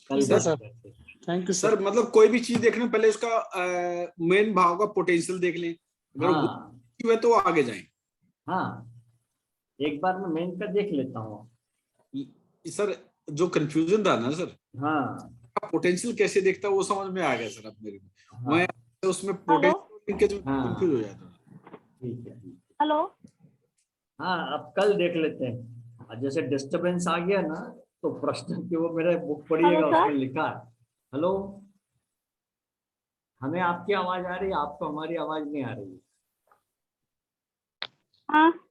कल ठीक है बात सर। करते हैं। Thank you sir. सर मतलब कोई भी चीज देखने पहले उसका मेन भाव का पोटेंशियल देख लें, अगर वो हाँ हुए तो आगे जाएं। हाँ, एक बार मैं मेन का देख लेता हूँ। सर जो कंफ्यूजन था ना सर, हाँ पोटेंशियल कैसे देखता है वो समझ में आ गया सर अब मेरे को। हाँ मैं उसमें हेलो पोटेंशियल में हाँ। कंफ्यूज हो जाता था। ठीक है। हेलो हाँ अब कल देख लेते हैं। और जैसे डिस्टरबेंस आ गया ना, तो प्रश्न की वो मेरा बुक पढ़िएगा, हेलो सर। उसमें लिखा है। हेलो, हमें आपकी आवाज आ रही है, आपको हमारी आवाज नहीं आ रही है। हाँ